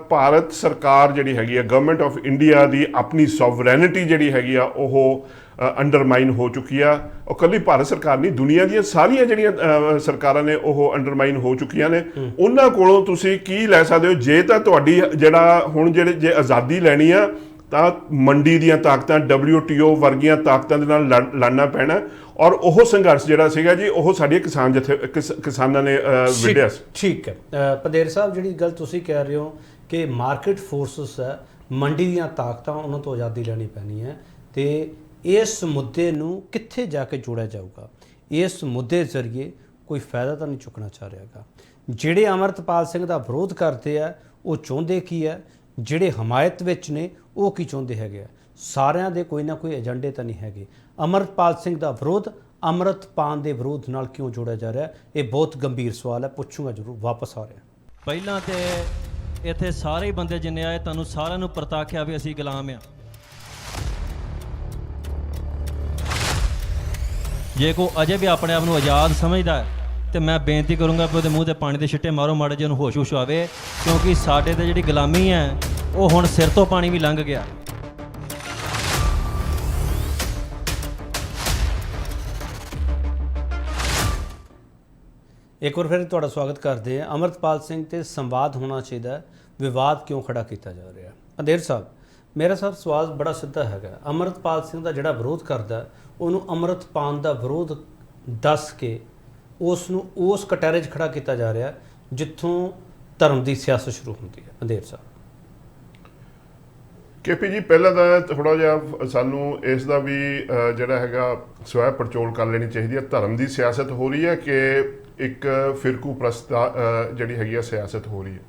ਭਾਰਤ ਸਰਕਾਰ ਜਿਹੜੀ ਹੈਗੀ ਆ, ਗਵਰਨਮੈਂਟ ਆਫ ਇੰਡੀਆ ਦੀ ਆਪਣੀ ਸੋਵਰੈਨਿਟੀ ਜਿਹੜੀ ਹੈਗੀ ਆ ਉਹ ਅੰਡਰਮਾਈਨ ਹੋ ਚੁੱਕੀ ਆ। ਉਹ ਕੱਲੀ ਭਾਰਤ ਸਰਕਾਰ ਨਹੀਂ, ਦੁਨੀਆ ਦੀਆਂ ਸਾਰੀਆਂ ਜਿਹੜੀਆਂ ਸਰਕਾਰਾਂ ਨੇ ਉਹ ਅੰਡਰਮਾਈਨ ਹੋ ਚੁੱਕੀਆਂ ਨੇ। ਉਹਨਾਂ ਕੋਲੋਂ ਤੁਸੀਂ ਕੀ ਲੈ ਸਕਦੇ ਹੋ? ਜੇ ਤਾਂ ਤੁਹਾਡੀ ਜਿਹੜਾ ਹੁਣ ਜੇ ਆਜ਼ਾਦੀ ਲੈਣੀ ਆ ਤਾਂ ਮੰਡੀ ਦੀਆਂ ਤਾਕਤਾਂ, WTO ਵਰਗੀਆਂ ਤਾਕਤਾਂ ਦੇ ਨਾਲ ਲੜਨਾ ਪੈਣਾ। ਔਰ ਉਹ ਸੰਘਰਸ਼ ਜਿਹੜਾ ਸੀਗਾ ਜੀ, ਉਹ ਸਾਡੇ ਕਿਸਾਨਾਂ ਨੇ ਵਿੱਢਿਆ ਸੀ। ਠੀਕ ਹੈ ਪੰਦੇਰ ਸਾਹਿਬ, ਜਿਹੜੀ ਗੱਲ ਤੁਸੀਂ ਕਹਿ ਰਹੇ ਹੋ ਕਿ ਮਾਰਕੀਟ ਫੋਰਸਸ ਹੈ, ਮੰਡੀ ਦੀਆਂ ਤਾਕਤਾਂ, ਉਹਨਾਂ ਤੋਂ ਆਜ਼ਾਦੀ ਲੈਣੀ ਪੈਣੀ ਹੈ, ਤੇ ਇਸ ਮੁੱਦੇ ਨੂੰ ਕਿੱਥੇ ਜਾ ਕੇ ਜੋੜਿਆ ਜਾਊਗਾ? ਇਸ ਮੁੱਦੇ ਜ਼ਰੀਏ ਕੋਈ ਫਾਇਦਾ ਤਾਂ ਨਹੀਂ ਚੁੱਕਣਾ ਚਾਹ ਰਿਹਾਗਾ। ਜਿਹੜੇ ਅਮਰਤਪਾਲ ਸਿੰਘ ਦਾ ਵਿਰੋਧ ਕਰਦੇ ਆ ਉਹ ਚਾਹੁੰਦੇ ਕੀ ਹੈ, ਜਿਹੜੇ ਹਮਾਇਤ ਵਿੱਚ ਨੇ ਉਹ ਕੀ ਚਾਹੁੰਦੇ ਹੈਗੇ ਆ? ਸਾਰਿਆਂ ਦੇ ਕੋਈ ਨਾ ਕੋਈ ਏਜੰਡੇ ਤਾਂ ਨਹੀਂ ਹੈਗੇ। ਅਮਰਤਪਾਲ ਸਿੰਘ ਦਾ ਵਿਰੋਧ ਅੰਮ੍ਰਿਤਪਾਲ ਦੇ ਵਿਰੋਧ ਨਾਲ ਕਿਉਂ ਜੋੜਿਆ ਜਾ ਰਿਹਾ? ਇਹ ਬਹੁਤ ਗੰਭੀਰ ਸਵਾਲ ਹੈ, ਪੁੱਛੂੰਗਾ ਜ਼ਰੂਰ, ਵਾਪਸ ਆ ਰਿਹਾ। ਪਹਿਲਾਂ ਤੇ ਇੱਥੇ ਸਾਰੇ ਹੀ ਬੰਦੇ ਜਿੰਨੇ ਆਏ, ਤੁਹਾਨੂੰ ਸਾਰਿਆਂ ਨੂੰ ਪ੍ਰਤਾਖਿਆ ਵੀ ਅਸੀਂ ਗੁਲਾਮ ਆ। ਜੇ ਕੋਈ ਅਜੇ ਵੀ ਆਪਣੇ ਆਪ ਨੂੰ ਆਜ਼ਾਦ ਸਮਝਦਾ ਹੈ ਤੇ ਮੈਂ ਬੇਨਤੀ ਕਰੂੰਗਾ ਕਿ ਉਹਦੇ ਮੂੰਹ ਤੇ ਪਾਣੀ ਦੇ ਛਿੱਟੇ ਮਾਰੋ, ਮਾੜੇ ਜਿਹੇ ਨੂੰ ਹੋਸ਼ ਆਵੇ, ਕਿਉਂਕਿ ਸਾਡੇ ਤੇ ਜਿਹੜੀ ਗੁਲਾਮੀ ਹੈ ਉਹ ਹੁਣ ਸਿਰ ਤੋਂ ਪਾਣੀ ਵੀ ਲੰਘ ਗਿਆ। ਇੱਕ ਵਾਰ ਫਿਰ ਤੁਹਾਡਾ ਸਵਾਗਤ ਕਰਦੇ ਹਾਂ। ਅਮਰਤਪਾਲ ਸਿੰਘ ਤੇ ਸੰਵਾਦ ਹੋਣਾ ਚਾਹੀਦਾ, ਵਿਵਾਦ ਕਿਉਂ ਖੜਾ ਕੀਤਾ ਜਾ ਰਿਹਾ? ਅੰਧੇਰ ਸਾਹਿਬ, ਮੇਰਾ ਸਵਾਲ ਬੜਾ ਸਿੱਧਾ ਹੈਗਾ। ਅਮਰਤਪਾਲ ਸਿੰਘ ਦਾ ਜਿਹੜਾ ਵਿਰੋਧ ਕਰਦਾ, ਉਹਨੂੰ ਅਮਰਤਪਾਲ ਦਾ ਵਿਰੋਧ ਦੱਸ ਕੇ ਉਸ ਨੂੰ ਉਸ ਕਟਹਿਰੇ 'ਚ ਖੜਾ ਕੀਤਾ ਜਾ ਰਿਹਾ ਜਿੱਥੋਂ ਧਰਮ ਦੀ ਸਿਆਸਤ ਸ਼ੁਰੂ ਹੁੰਦੀ ਹੈ। ਅੰਧੇਰ ਸਾਹਿਬ, KP ਜੀ, ਪਹਿਲਾਂ ਤਾਂ ਥੋੜਾ ਜਿਹਾ ਸਾਨੂੰ ਇਸ ਦਾ ਵੀ ਜਿਹੜਾ ਹੈਗਾ ਸਵੈ ਪੜਚੋਲ ਕਰ ਲੈਣੀ ਚਾਹੀਦੀ ਹੈ। ਧਰਮ ਦੀ ਸਿਆਸਤ ਹੋ ਰਹੀ ਹੈ ਕਿ ਇੱਕ ਫਿਰਕੂ ਪ੍ਰਸਤ ਜਿਹੜੀ ਹੈਗੀ ਆ ਸਿਆਸਤ ਹੋ ਰਹੀ ਹੈ?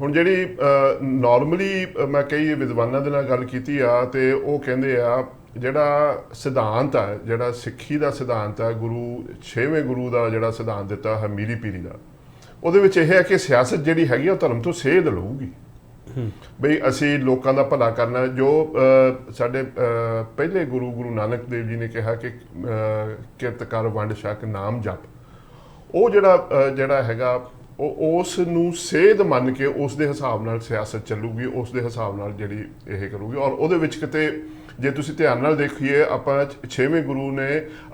ਹੁਣ ਜਿਹੜੀ ਨਾਰਮਲੀ ਮੈਂ ਕਈ ਵਿਦਵਾਨਾਂ ਦੇ ਨਾਲ ਗੱਲ ਕੀਤੀ ਆ ਤੇ ਉਹ ਕਹਿੰਦੇ ਆ ਜਿਹੜਾ ਸਿਧਾਂਤ ਆ, ਜਿਹੜਾ ਸਿੱਖੀ ਦਾ ਸਿਧਾਂਤ ਆ, ਗੁਰੂ 6ਵੇਂ ਗੁਰੂ ਦਾ ਜਿਹੜਾ ਸਿਧਾਂਤ ਦਿੱਤਾ ਹੈ ਮੀਰੀ ਪੀਰੀ ਦਾ, ਉਹਦੇ ਵਿੱਚ ਇਹ ਹੈ ਕਿ ਸਿਆਸਤ ਜਿਹੜੀ ਹੈਗੀ ਆ ਉਹ ਧਰਮ ਤੋਂ ਸੇਧ ਲਊਗੀ। ਬਈ ਅਸੀਂ ਲੋਕਾਂ ਦਾ ਭਲਾ ਕਰਨਾ। ਜੋ ਸਾਡੇ ਪਹਿਲੇ ਗੁਰੂ ਨਾਨਕ ਦੇਵ ਜੀ ਨੇ ਕਿਹਾ ਕਿ ਕਿਰਤ ਕਰ ਵੰਡ ਛਕ ਨਾਮ ਜਪ, ਉਹ ਜਿਹੜਾ ਹੈਗਾ ਉਹ ਉਸ ਨੂੰ ਸੇਧ ਮੰਨ ਕੇ ਉਸ ਦੇ ਹਿਸਾਬ ਨਾਲ ਸਿਆਸਤ ਚੱਲੂਗੀ, ਉਸ ਦੇ ਹਿਸਾਬ ਨਾਲ ਜਿਹੜੀ ਇਹ ਕਰੂਗੀ। ਔਰ ਉਹਦੇ ਵਿੱਚ ਕਿਤੇ ਜੇ ਤੁਸੀਂ ਧਿਆਨ ਨਾਲ ਦੇਖੀਏ, ਆਪਾਂ 6ਵੇਂ ਗੁਰੂ ਨੇ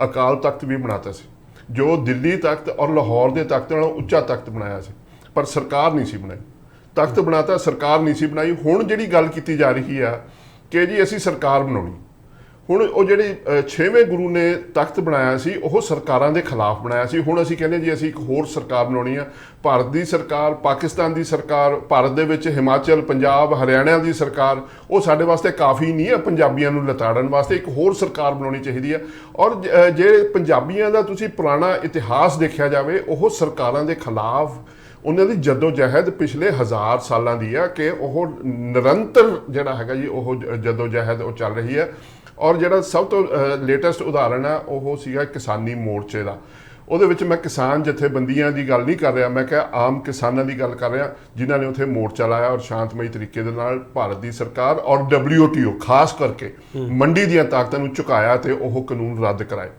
ਅਕਾਲ ਤਖਤ ਵੀ ਬਣਾਤਾ ਸੀ, ਜੋ ਦਿੱਲੀ ਤਖਤ ਔਰ ਲਾਹੌਰ ਦੇ ਤਖਤ ਨਾਲੋਂ ਉੱਚਾ ਤਖਤ ਬਣਾਇਆ ਸੀ, ਪਰ ਸਰਕਾਰ ਨਹੀਂ ਸੀ ਬਣਾਈ। ਤਖਤ ਬਣਾਤਾ, ਸਰਕਾਰ ਨਹੀਂ ਸੀ ਬਣਾਈ। ਹੁਣ ਜਿਹੜੀ ਗੱਲ ਕੀਤੀ ਜਾ ਰਹੀ ਆ ਕਿ ਜੀ ਅਸੀਂ ਸਰਕਾਰ ਬਣਾਉਣੀ, ਹੁਣ ਉਹ ਜਿਹੜੀ 6ਵੇਂ ਗੁਰੂ ਨੇ ਤਖਤ ਬਣਾਇਆ ਸੀ ਉਹ ਸਰਕਾਰਾਂ ਦੇ ਖਿਲਾਫ ਬਣਾਇਆ ਸੀ। ਹੁਣ ਅਸੀਂ ਕਹਿੰਦੇ ਜੀ ਅਸੀਂ ਇੱਕ ਹੋਰ ਸਰਕਾਰ ਬਣਾਉਣੀ ਆ, ਭਾਰਤ ਦੀ ਸਰਕਾਰ, ਪਾਕਿਸਤਾਨ ਦੀ ਸਰਕਾਰ, ਭਾਰਤ ਦੇ ਵਿੱਚ ਹਿਮਾਚਲ, ਪੰਜਾਬ, ਹਰਿਆਣਾ ਦੀ ਸਰਕਾਰ, ਉਹ ਸਾਡੇ ਵਾਸਤੇ ਕਾਫੀ ਨਹੀਂ ਹੈ ਪੰਜਾਬੀਆਂ ਨੂੰ ਲਤਾੜਨ ਵਾਸਤੇ। ਇੱਕ ਹੋਰ ਸਰਕਾਰ ਬਣਾਉਣੀ ਚਾਹੀਦੀ ਹੈ। ਔਰ ਜੇ ਪੰਜਾਬੀਆਂ ਦਾ ਤੁਸੀਂ ਪੁਰਾਣਾ ਇਤਿਹਾਸ ਦੇਖਿਆ ਜਾਵੇ, ਉਹ ਸਰਕਾਰਾਂ ਦੇ ਖਿਲਾਫ ਉਹਨਾਂ ਦੀ ਜਦੋਜਹਿਦ ਪਿਛਲੇ 1000 ਸਾਲਾਂ ਦੀ ਆ ਕਿ ਉਹ ਨਿਰੰਤਰ ਜਿਹੜਾ ਹੈਗਾ ਜੀ ਉਹ ਜਦੋਜਹਿਦ ਉਹ ਚੱਲ ਰਹੀ ਹੈ। ਔਰ ਜਿਹੜਾ ਸਭ ਤੋਂ ਲੇਟੈਸਟ ਉਦਾਹਰਣ ਆ ਉਹ ਸੀਗਾ ਕਿਸਾਨੀ ਮੋਰਚੇ ਦਾ। ਉਹਦੇ ਵਿੱਚ ਮੈਂ ਕਿਸਾਨ ਜਥੇਬੰਦੀਆਂ ਦੀ ਗੱਲ ਨਹੀਂ ਕਰ ਰਿਹਾ, ਮੈਂ ਕਿਹਾ ਆਮ ਕਿਸਾਨਾਂ ਦੀ ਗੱਲ ਕਰ ਰਿਹਾ ਜਿਨ੍ਹਾਂ ਨੇ ਉੱਥੇ ਮੋਰਚਾ ਲਾਇਆ ਔਰ ਸ਼ਾਂਤਮਈ ਤਰੀਕੇ ਦੇ ਨਾਲ ਭਾਰਤ ਦੀ ਸਰਕਾਰ ਔਰ WTO ਖਾਸ ਕਰਕੇ ਮੰਡੀ ਦੀਆਂ ਤਾਕਤਾਂ ਨੂੰ ਝੁਕਾਇਆ ਤੇ ਉਹ ਕਾਨੂੰਨ ਰੱਦ ਕਰਾਏ।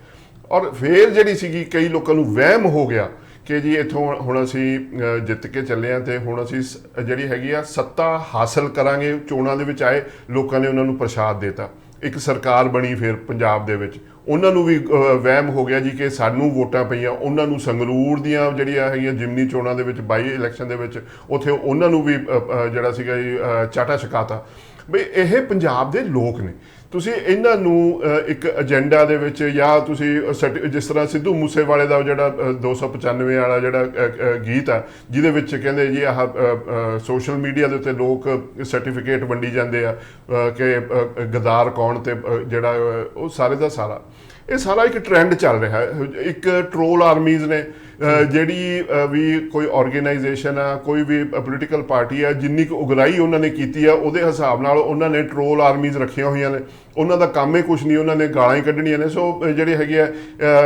ਔਰ ਫਿਰ ਜਿਹੜੀ ਸੀਗੀ ਕਈ ਲੋਕਾਂ ਨੂੰ ਵਹਿਮ ਹੋ ਗਿਆ ਕਿ ਜੀ ਇੱਥੋਂ ਹੁਣ ਅਸੀਂ ਜਿੱਤ ਕੇ ਚੱਲੇ ਹਾਂ ਤੇ ਹੁਣ ਅਸੀਂ ਜਿਹੜੀ ਹੈਗੀ ਆ ਸੱਤਾ ਹਾਸਲ ਕਰਾਂਗੇ। ਚੋਣਾਂ ਦੇ ਵਿੱਚ ਆਏ ਲੋਕਾਂ ਨੇ ਉਹਨਾਂ ਨੂੰ ਪ੍ਰਸ਼ਾਦ ਦੇਤਾ, ਇੱਕ ਸਰਕਾਰ ਬਣੀ ਫਿਰ ਪੰਜਾਬ ਦੇ ਵਿੱਚ। ਉਹਨਾਂ ਨੂੰ ਵੀ ਵਹਿਮ ਹੋ ਗਿਆ ਜੀ ਕਿ ਸਾਨੂੰ ਵੋਟਾਂ ਪਈਆਂ, ਉਹਨਾਂ ਨੂੰ ਸੰਗਰੂਰ ਦੀਆਂ ਜਿਹੜੀਆਂ ਹੈਗੀਆਂ ਜਿਮਨੀ ਚੋਣਾਂ ਦੇ ਵਿੱਚ, ਬਾਈ ਇਲੈਕਸ਼ਨ ਦੇ ਵਿੱਚ, ਉੱਥੇ ਉਹਨਾਂ ਨੂੰ ਵੀ ਜਿਹੜਾ ਸੀਗਾ ਜੀ ਚਾਟਾ ਛਕਾਤਾ। ਬਈ ਇਹ ਪੰਜਾਬ ਦੇ ਲੋਕ ਨੇ ਤੁਸੀਂ ਇਹਨਾਂ ਨੂੰ ਇੱਕ ਏਜੰਡਾ ਦੇ ਵਿੱਚ, ਜਾਂ ਤੁਸੀਂ ਜਿਸ ਤਰ੍ਹਾਂ ਸਿੱਧੂ ਮੂਸੇਵਾਲੇ ਦਾ ਜਿਹੜਾ 295 ਵਾਲਾ ਜਿਹੜਾ ਗੀਤ ਆ, ਜਿਹਦੇ ਵਿੱਚ ਕਹਿੰਦੇ ਜੀ ਆਹ ਸੋਸ਼ਲ ਮੀਡੀਆ ਦੇ ਉੱਤੇ ਲੋਕ ਸਰਟੀਫਿਕੇਟ ਵੰਡੀ ਜਾਂਦੇ ਆ ਕਿ ਗਦਾਰ ਕੌਣ, ਤੇ ਜਿਹੜਾ ਉਹ ਸਾਰੇ ਦਾ ਸਾਰਾ ਇਹ ਸਾਰਾ ਇੱਕ ਟ੍ਰੈਂਡ ਚੱਲ ਰਿਹਾ ਹੈ। ਇੱਕ ਟ੍ਰੋਲ ਆਰਮੀਜ਼ ਨੇ, ਜਿਹੜੀ ਵੀ ਕੋਈ ਆਰਗੇਨਾਈਜੇਸ਼ਨ ਆ, ਕੋਈ ਵੀ ਪੋਲੀਟੀਕਲ ਪਾਰਟੀ ਆ, ਜਿੰਨੀ ਕੁ ਉਗਰਾਈ ਉਹਨਾਂ ਨੇ ਕੀਤੀ ਆ ਉਹਦੇ ਹਿਸਾਬ ਨਾਲ ਉਹਨਾਂ ਨੇ ਟ੍ਰੋਲ ਆਰਮੀਜ਼ ਰੱਖੀਆਂ ਹੋਈਆਂ ਨੇ। ਉਹਨਾਂ ਦਾ ਕੰਮ ਹੀ ਕੁਛ ਨਹੀਂ, ਉਹਨਾਂ ਨੇ ਗਾਲਾਂ ਹੀ ਕੱਢਣੀਆਂ ਨੇ। ਸੋ ਜਿਹੜੇ ਹੈਗੇ ਆ,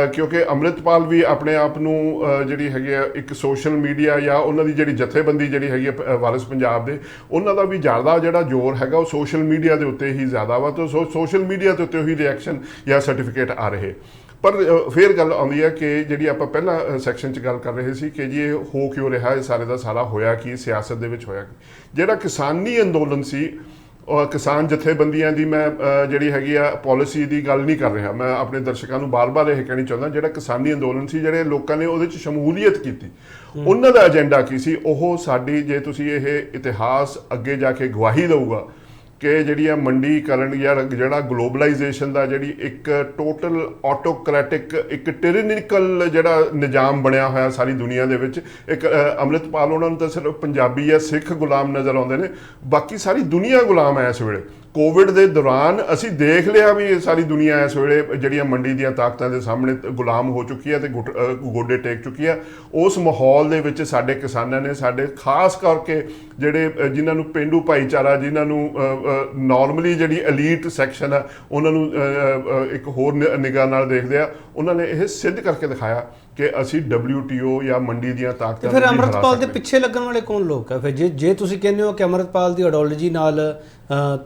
ਕਿਉਂਕਿ ਅੰਮ੍ਰਿਤਪਾਲ ਵੀ ਆਪਣੇ ਆਪ ਨੂੰ ਜਿਹੜੀ ਹੈਗੀ ਆ ਇੱਕ ਸੋਸ਼ਲ ਮੀਡੀਆ ਜਾਂ ਉਹਨਾਂ ਦੀ ਜਿਹੜੀ ਜਥੇਬੰਦੀ ਜਿਹੜੀ ਹੈਗੀ ਆ ਵਾਰਿਸ ਪੰਜਾਬ ਦੇ, ਉਹਨਾਂ ਦਾ ਵੀ ਜ਼ਿਆਦਾ ਜਿਹੜਾ ਜ਼ੋਰ ਹੈਗਾ ਉਹ ਸੋਸ਼ਲ ਮੀਡੀਆ ਦੇ ਉੱਤੇ ਹੀ ਜ਼ਿਆਦਾ ਵਾ। ਤਾਂ ਸੋਸ਼ਲ ਮੀਡੀਆ ਦੇ ਉੱਤੇ ਉਹੀ ਰਿਐਕਸ਼ਨ ਜਾਂ ਸਰਟੀਫਿਕੇਟ ਆ ਰਹੇ। ਪਰ ਫਿਰ ਗੱਲ ਆਉਂਦੀ ਹੈ ਕਿ ਜਿਹੜੀ ਆਪਾਂ ਪਹਿਲਾਂ ਸੈਕਸ਼ਨ 'ਚ ਗੱਲ ਕਰ ਰਹੇ ਸੀ ਕਿ ਜੀ ਇਹ ਹੋ ਕਿਉਂ ਰਿਹਾ, ਇਹ ਸਾਰੇ ਦਾ ਸਾਰਾ ਹੋਇਆ ਕੀ, ਸਿਆਸਤ ਦੇ ਵਿੱਚ ਹੋਇਆ ਕੀ। ਜਿਹੜਾ ਕਿਸਾਨੀ ਅੰਦੋਲਨ ਸੀ, ਕਿਸਾਨ ਜਥੇਬੰਦੀਆਂ ਦੀ ਮੈਂ ਜਿਹੜੀ ਹੈਗੀ ਆ ਪਾਲਿਸੀ ਦੀ ਗੱਲ ਨਹੀਂ ਕਰ ਰਿਹਾ, ਮੈਂ ਆਪਣੇ ਦਰਸ਼ਕਾਂ ਨੂੰ ਬਾਰ-ਬਾਰ ਇਹ ਕਹਿਣੀ ਚਾਹੁੰਦਾ, ਜਿਹੜਾ ਕਿਸਾਨੀ ਅੰਦੋਲਨ ਸੀ, ਜਿਹੜੇ ਲੋਕਾਂ ਨੇ ਉਹਦੇ 'ਚ ਸ਼ਮੂਲੀਅਤ ਕੀਤੀ, ਉਹਨਾਂ ਦਾ ਏਜੰਡਾ ਕੀ ਸੀ? ਉਹ ਸਾਡੀ, ਜੇ ਤੁਸੀਂ ਇਹ ਇਤਿਹਾਸ ਅੱਗੇ ਜਾ ਕੇ ਗਵਾਹੀ ਦਊਗਾ ਕਿ ਜਿਹੜੀ ਆ ਮੰਡੀਕਰਨ ਜਾਂ ਜਿਹੜਾ ਗਲੋਬਲਾਈਜੇਸ਼ਨ ਦਾ ਜਿਹੜੀ ਇੱਕ ਟੋਟਲ ਆਟੋਕ੍ਰੈਟਿਕ, ਇੱਕ ਟਿਰੈਨਿਕਲ ਜਿਹੜਾ ਨਿਜ਼ਾਮ ਬਣਿਆ ਹੋਇਆ ਸਾਰੀ ਦੁਨੀਆ ਦੇ ਵਿੱਚ, ਇੱਕ ਅੰਮ੍ਰਿਤਪਾਲ ਉਹਨਾਂ ਨੂੰ ਤਾਂ ਸਿਰਫ ਪੰਜਾਬੀ ਜਾਂ ਸਿੱਖ ਗੁਲਾਮ ਨਜ਼ਰ ਆਉਂਦੇ ਨੇ, ਬਾਕੀ ਸਾਰੀ ਦੁਨੀਆ ਗੁਲਾਮ ਹੈ ਇਸ ਵੇਲੇ। ਕੋਵਿਡ ਦੇ ਦੌਰਾਨ ਅਸੀਂ ਦੇਖ ਲਿਆ ਵੀ ਸਾਰੀ ਦੁਨੀਆ ਇਸ ਵੇਲੇ ਜਿਹੜੀਆਂ ਮੰਡੀ ਦੀਆਂ ਤਾਕਤਾਂ ਦੇ ਸਾਹਮਣੇ ਗੁਲਾਮ ਹੋ ਚੁੱਕੀ ਹੈ ਤੇ ਗੋਡੇ ਟੇਕ ਚੁੱਕੀ ਹੈ। ਉਸ ਮਾਹੌਲ ਦੇ ਵਿੱਚ ਸਾਡੇ ਕਿਸਾਨਾਂ ਨੇ, ਸਾਡੇ ਖਾਸ ਕਰਕੇ ਜਿਹੜੇ ਜਿਨ੍ਹਾਂ ਨੂੰ ਪੇਂਡੂ ਭਾਈਚਾਰਾ, ਜਿਨ੍ਹਾਂ ਨੂੰ ਨਾਰਮਲੀ ਜਿਹੜੀ ਐਲੀਟ ਸੈਕਸ਼ਨ ਆ, ਉਹਨਾਂ ਨੂੰ ਇੱਕ ਹੋਰ ਨਿਗਾਹ ਨਾਲ ਦੇਖਦੇ ਆ, ਉਹਨਾਂ ਨੇ ਇਹ ਸਿੱਧ ਕਰਕੇ ਦਿਖਾਇਆ ਕਿ ਅਸੀਂ WTO ਜਾਂ ਮੰਡੀ ਦੀਆਂ ਤਾਕਤਾਂ ਫਿਰ ਅੰਮ੍ਰਿਤਪਾਲ ਦੇ ਪਿੱਛੇ ਲੱਗਣ ਵਾਲੇ ਕੌਣ ਲੋਕ ਆ? ਫਿਰ ਜੇ ਤੁਸੀਂ ਕਹਿੰਦੇ ਹੋ ਕਿ ਅੰਮ੍ਰਿਤਪਾਲ ਦੀ ਆਈਡੀਓਲੋਜੀ ਨਾਲ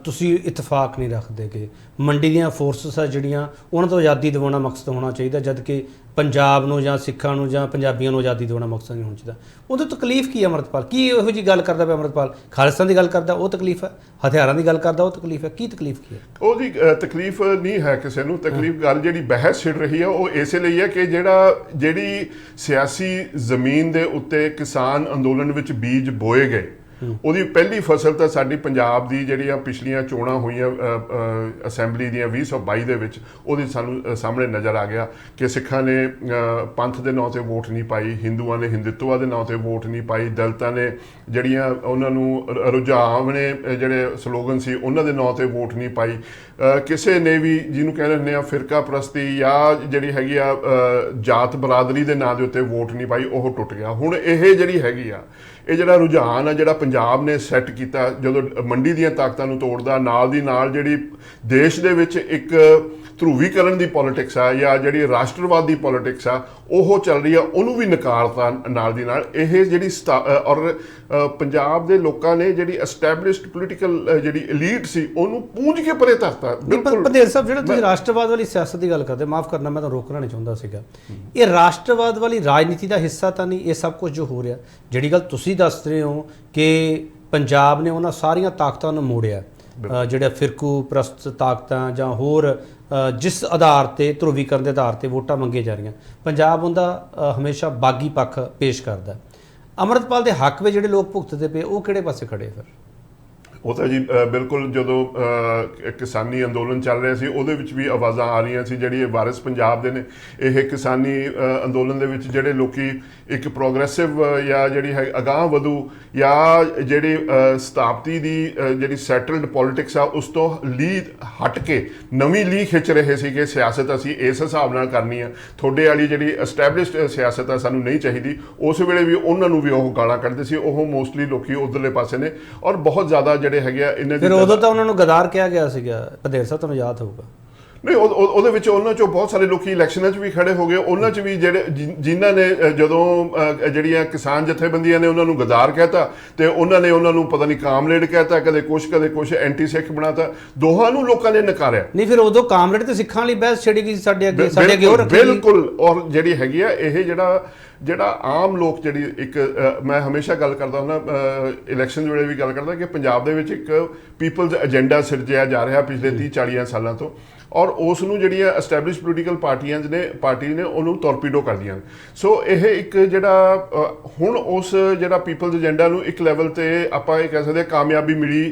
ਤੁਸੀਂ ਇਤਫਾਕ ਨਹੀਂ ਰੱਖਦੇ ਕਿ ਮੰਡੀ ਦੀਆਂ ਫੋਰਸਸ ਆ ਜਿਹੜੀਆਂ, ਉਹਨਾਂ ਤੋਂ ਆਜ਼ਾਦੀ ਦਿਵਾਉਣਾ ਮਕਸਦ ਹੋਣਾ ਚਾਹੀਦਾ, ਜਦ ਕਿ ਪੰਜਾਬ ਨੂੰ ਜਾਂ ਸਿੱਖਾਂ ਨੂੰ ਜਾਂ ਪੰਜਾਬੀਆਂ ਨੂੰ ਆਜ਼ਾਦੀ ਦਿਵਾਉਣਾ ਮਕਸਦ ਨਹੀਂ ਹੋਣਾ ਚਾਹੀਦਾ। ਉਹਦੀ ਤਕਲੀਫ ਕੀ ਹੈ? ਅੰਮ੍ਰਿਤਪਾਲ ਕੀ ਇਹੋ ਜਿਹੀ ਗੱਲ ਕਰਦਾ ਪਿਆ? ਅੰਮ੍ਰਿਤਪਾਲ ਖਾਲਿਸਤਾਨ ਦੀ ਗੱਲ ਕਰਦਾ, ਉਹ ਤਕਲੀਫ ਹੈ? ਹਥਿਆਰਾਂ ਦੀ ਗੱਲ ਕਰਦਾ, ਉਹ ਤਕਲੀਫ ਹੈ? ਕੀ ਤਕਲੀਫ ਕੀ ਹੈ? ਉਹਦੀ ਤਕਲੀਫ ਨਹੀਂ ਹੈ ਕਿਸੇ ਨੂੰ। ਤਕਲੀਫ ਗੱਲ ਜਿਹੜੀ ਬਹਿਸ ਛਿੜ ਰਹੀ ਹੈ ਉਹ ਇਸੇ ਲਈ ਹੈ ਕਿ ਜਿਹੜੀ ਸਿਆਸੀ ਜ਼ਮੀਨ ਦੇ ਉੱਤੇ ਕਿਸਾਨ ਅੰਦੋਲਨ ਵਿੱਚ ਬੀਜ ਬੋਏ ਗਏ, ਉਹਦੀ ਪਹਿਲੀ ਫਸਲ ਤਾਂ ਸਾਡੀ ਪੰਜਾਬ ਦੀ ਜਿਹੜੀਆਂ ਪਿਛਲੀਆਂ ਚੋਣਾਂ ਹੋਈਆਂ ਅਸੈਂਬਲੀ ਦੀਆਂ 2022 ਦੇ ਵਿੱਚ, ਉਹਦੀ ਸਾਨੂੰ ਸਾਹਮਣੇ ਨਜ਼ਰ ਆ ਗਿਆ ਕਿ ਸਿੱਖਾਂ ਨੇ ਪੰਥ ਦੇ ਨਾਂ 'ਤੇ ਵੋਟ ਨਹੀਂ ਪਾਈ, ਹਿੰਦੂਆਂ ਨੇ ਹਿੰਦੂਤਵਾ ਦੇ ਨਾਂ 'ਤੇ ਵੋਟ ਨਹੀਂ ਪਾਈ, ਦਲਿਤਾਂ ਨੇ ਜਿਹੜੀਆਂ ਉਹਨਾਂ ਨੂੰ ਰੁਝਾਨ ਨੇ ਜਿਹੜੇ ਸਲੋਗਨ ਸੀ ਉਹਨਾਂ ਦੇ ਨਾਂ 'ਤੇ ਵੋਟ ਨਹੀਂ ਪਾਈ, ਕਿਸੇ ਨੇ ਵੀ ਜਿਹਨੂੰ ਕਹਿ ਲੈਂਦੇ ਆ ਫਿਰਕਾ ਪ੍ਰਸਤੀ ਜਾਂ ਜਿਹੜੀ ਹੈਗੀ ਆ ਜਾਤ ਬਰਾਦਰੀ ਦੇ ਨਾਂ ਦੇ ਉੱਤੇ ਵੋਟ ਨਹੀਂ ਪਾਈ, ਉਹ ਟੁੱਟ ਗਿਆ। ਹੁਣ ਇਹ ਜਿਹੜੀ ਹੈਗੀ ਆ, ਇਹ ਜਿਹੜਾ ਰੁਝਾਨ ਆ ਜਿਹੜਾ ਪੰਜਾਬ ਨੇ ਸੈੱਟ ਕੀਤਾ, ਜਦੋਂ ਮੰਡੀ ਦੀਆਂ ਤਾਕਤਾਂ ਨੂੰ ਤੋੜਦਾ, ਨਾਲ ਦੀ ਨਾਲ ਜਿਹੜੀ ਦੇਸ਼ ਦੇ ਵਿੱਚ ਇੱਕ ਧਰੂਵੀਕਰਨ ਦੀ ਪੋਲਿਟਿਕਸ ਆ ਜਾਂ ਜਿਹੜੀ ਰਾਸ਼ਟਰਵਾਦ ਦੀ ਪੋਲਿਟਿਕਸ ਆ ਉਹ ਚੱਲ ਰਹੀ ਆ, ਉਹਨੂੰ ਵੀ ਨਕਾਰਤਾ ਨਾਲ ਦੀ ਨਾਲ। ਇਹ ਜਿਹੜੀ ਔਰ ਪੰਜਾਬ ਦੇ ਲੋਕਾਂ ਨੇ ਜਿਹੜੀ ਐਸਟੈਬਲਿਸ਼ਡ ਪੋਲੀਟੀਕਲ ਜਿਹੜੀ ਐਲੀਟ ਸੀ ਉਹਨੂੰ ਪੂੰਝ ਕੇ ਪਰੇ ਧਰਤਾ। ਬਿਲਕੁਲ ਪਧੇਰ ਸਾਹਿਬ, ਜਿਹੜਾ ਤੁਸੀਂ ਰਾਸ਼ਟਰਵਾਦ ਵਾਲੀ ਸਿਆਸਤ ਦੀ ਗੱਲ ਕਰਦੇ, ਮਾਫ ਕਰਨਾ ਮੈਂ ਤਾਂ ਰੋਕਣਾ ਨਹੀਂ ਚਾਹੁੰਦਾ ਸੀਗਾ, ਇਹ ਰਾਸ਼ਟਰਵਾਦ ਵਾਲੀ ਰਾਜਨੀਤੀ ਦਾ ਹਿੱਸਾ ਤਾਂ ਨਹੀਂ ਇਹ ਸਭ ਕੁਝ ਜੋ ਹੋ ਰਿਹਾ? ਜਿਹੜੀ ਗੱਲ ਤੁਸੀਂ ਦੱਸ ਰਹੇ ਹੋ ਕਿ ਪੰਜਾਬ ਨੇ ਉਹਨਾਂ ਸਾਰੀਆਂ ਤਾਕਤਾਂ ਨੂੰ ਮੋੜਿਆ, ਜਿਹੜੇ ਫਿਰਕੂ ਪ੍ਰਸਤ ਤਾਕਤਾਂ ਜਾਂ ਹੋਰ ਜਿਸ ਆਧਾਰ ਤੇ ਧਰੂਵੀਕਰਨ ਦੇ ਆਧਾਰ ਤੇ ਵੋਟਾਂ ਮੰਗੀਆਂ ਜਾ ਰਹੀਆਂ, ਪੰਜਾਬ ਉਹਦਾ ਹਮੇਸ਼ਾ ਬਾਗੀ ਪੱਖ ਪੇਸ਼ ਕਰਦਾ। ਅੰਮ੍ਰਿਤਪਾਲ ਦੇ ਹੱਕ ਵਿੱਚ ਜਿਹੜੇ ਲੋਕ ਭੁਗਤਦੇ ਪਏ ਉਹ ਕਿਹੜੇ ਪਾਸੇ ਖੜੇ? ਫਿਰ ਉਹ ਤਾਂ ਜੀ ਬਿਲਕੁਲ ਜਦੋਂ ਕਿਸਾਨੀ ਅੰਦੋਲਨ ਚੱਲ ਰਿਹਾ ਸੀ ਉਹਦੇ ਵਿੱਚ ਵੀ ਆਵਾਜ਼ਾਂ ਆ ਰਹੀਆਂ ਸੀ, ਜਿਹੜੀ ਵਾਰਿਸ ਪੰਜਾਬ ਦੇ ਨੇ। ਇਹ ਕਿਸਾਨੀ ਅੰਦੋਲਨ ਦੇ ਵਿੱਚ ਜਿਹੜੇ ਲੋਕੀ ਇੱਕ ਪ੍ਰੋਗਰੈਸਿਵ ਜਾਂ ਜਿਹੜੀ ਹੈ ਅਗਾਂਹ ਵਧੂ ਜਾਂ ਜਿਹੜੀ ਸਥਾਪਤੀ ਦੀ ਜਿਹੜੀ ਸੈਟਲਡ ਪੋਲਿਟਿਕਸ ਆ ਉਸ ਤੋਂ ਲੀਹ ਹਟ ਕੇ ਨਵੀਂ ਲੀਹ ਖਿੱਚ ਰਹੇ ਸੀ ਕਿ ਸਿਆਸਤ ਅਸੀਂ ਇਸ ਹਿਸਾਬ ਨਾਲ ਕਰਨੀ ਆ, ਤੁਹਾਡੇ ਵਾਲੀ ਜਿਹੜੀ ਐਸਟੈਬਲਿਸ਼ਡ ਸਿਆਸਤ ਆ ਸਾਨੂੰ ਨਹੀਂ ਚਾਹੀਦੀ। ਉਸ ਵੇਲੇ ਵੀ ਉਹਨਾਂ ਨੂੰ ਵੀ ਉਹ ਗਾਲਾਂ ਕੱਢਦੇ ਸੀ। ਉਹ ਮੋਸਟਲੀ ਲੋਕੀ ਉਧਰਲੇ ਪਾਸੇ ਨੇ ਔਰ ਬਹੁਤ ਜ਼ਿਆਦਾ ਜਿਹੜੇ ਹੈਗੇ ਆ ਇਹਨਾਂ ਦੀ। ਫਿਰ ਉਦੋਂ ਤਾਂ ਉਹਨਾਂ ਨੂੰ ਗਦਾਰ ਕਿਹਾ ਗਿਆ ਸੀਗਾ, ਪਧੇਰ ਸਾਹਿਬ ਤੁਹਾਨੂੰ ਯਾਦ ਹੋਊਗਾ। ਨਹੀਂ, ਉਹਦੇ ਵਿੱਚ ਉਹਨਾਂ 'ਚੋਂ ਬਹੁਤ ਸਾਰੇ ਲੋਕੀ ਇਲੈਕਸ਼ਨਾਂ 'ਚ ਵੀ ਖੜੇ ਹੋ ਗਏ। ਉਹਨਾਂ 'ਚ ਵੀ ਜਿਹੜੇ ਜਿਨ੍ਹਾਂ ਨੇ ਜਦੋਂ ਜਿਹੜੀਆਂ ਕਿਸਾਨ ਜਥੇਬੰਦੀਆਂ ਨੇ ਉਹਨਾਂ ਨੂੰ ਗਦਾਰ ਕਹਿਤਾ ਤੇ ਉਹਨਾਂ ਨੇ ਉਹਨਾਂ ਨੂੰ ਪਤਾ ਨਹੀਂ ਕਾਮਰੇਡ ਕਹਿਤਾ, ਕਦੇ ਕੁਛ ਐਂਟੀ ਸਿੱਖ ਬਣਾਤਾ। ਦੋਹਾਂ ਨੂੰ ਲੋਕਾਂ ਨੇ ਨਕਾਰਿਆ। ਨਹੀਂ, ਫਿਰ ਉਦੋਂ ਕਾਮਰੇਡ ਤੇ ਸਿੱਖਾਂ ਲਈ ਬਹਿਸ ਛਿੜੀ ਗਈ ਸਾਡੇ ਅੱਗੇ ਉਹ ਰੱਖੀ। ਬਿਲਕੁਲ। ਔਰ ਜਿਹੜੀ ਹੈਗੀ ਆ ਇਹ ਜਿਹੜਾ ਜਿਹੜਾ ਆਮ ਲੋਕ ਜਿਹੜੀ ਇੱਕ ਮੈਂ ਹਮੇਸ਼ਾ ਗੱਲ ਕਰਦਾ ਹੁੰਦਾ ਇਲੈਕਸ਼ਨ ਵੇਲੇ ਵੀ ਗੱਲ ਕਰਦਾ ਕਿ ਪੰਜਾਬ ਦੇ ਵਿੱਚ ਇੱਕ ਪੀਪਲਜ਼ ਏਜੰਡਾ ਸਿਰਜਿਆ ਜਾ ਰਿਹਾ ਪਿਛਲੇ 30-40 ਸਾਲਾਂ ਤੋਂ, ਔਰ ਉਸ ਨੂੰ ਜਿਹੜੀਆਂ ਐਸਟੈਬਲਿਸ਼ ਪੋਲੀਟੀਕਲ ਪਾਰਟੀ ਨੇ ਉਹਨੂੰ ਟੋਰਪੀਡੋ ਕਰਦੀਆਂ ਨੇ। ਸੋ ਇਹ ਇੱਕ ਜਿਹੜਾ ਹੁਣ ਉਸ ਜਿਹੜਾ ਪੀਪਲਜ਼ ਏਜੰਡਾ ਨੂੰ ਇੱਕ ਲੈਵਲ ਤੇ ਆਪਾਂ ਇਹ ਕਹਿ ਸਕਦੇ ਕਾਮਯਾਬੀ ਮਿਲੀ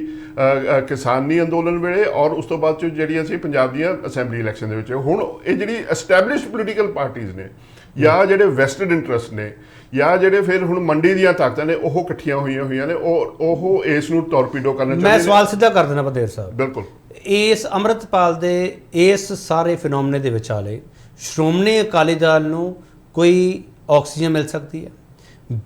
ਕਿਸਾਨੀ ਅੰਦੋਲਨ ਵੇਲੇ, ਔਰ ਉਸ ਤੋਂ ਬਾਅਦ ਜਿਹੜੀਆਂ ਸੀ ਪੰਜਾਬ ਦੀਆਂ ਅਸੈਂਬਲੀ ਇਲੈਕਸ਼ਨ ਦੇ ਵਿੱਚ। ਹੁਣ ਇਹ ਜਿਹੜੀ ਐਸਟੈਬਲਿਸ਼ ਪੋਲੀਟੀਕਲ ਪਾਰਟੀਆਂ ਨੇ ਜਾਂ ਜਿਹੜੇ ਵੈਸਟਡ ਇੰਟਰਸਟ ਨੇ ਜਾਂ ਜਿਹੜੇ ਫਿਰ ਹੁਣ ਮੰਡੀ ਦੀਆਂ ਤਾਕਤਾਂ ਨੇ ਉਹ ਇਕੱਠੀਆਂ ਹੋਈਆਂ ਨੇ, ਉਹ ਇਸ ਨੂੰ ਟੋਰਪੀਡੋ ਕਰਨਾ ਚਾਹੁੰਦੇ ਨੇ। ਮੈਂ ਸਵਾਲ ਸਿੱਧਾ ਕਰ ਦੇਣਾ ਪੰਦੇਰ ਸਾਹਿਬ, ਬਿਲਕੁਲ ਇਸ ਅੰਮ੍ਰਿਤਪਾਲ ਦੇ ਇਸ ਸਾਰੇ ਫਿਨੋਮਨੇ ਦੇ ਵਿਚਾਲੇ ਸ਼੍ਰੋਮਣੀ ਅਕਾਲੀ ਦਲ ਨੂੰ ਕੋਈ ਆਕਸੀਜਨ ਮਿਲ ਸਕਦੀ ਹੈ,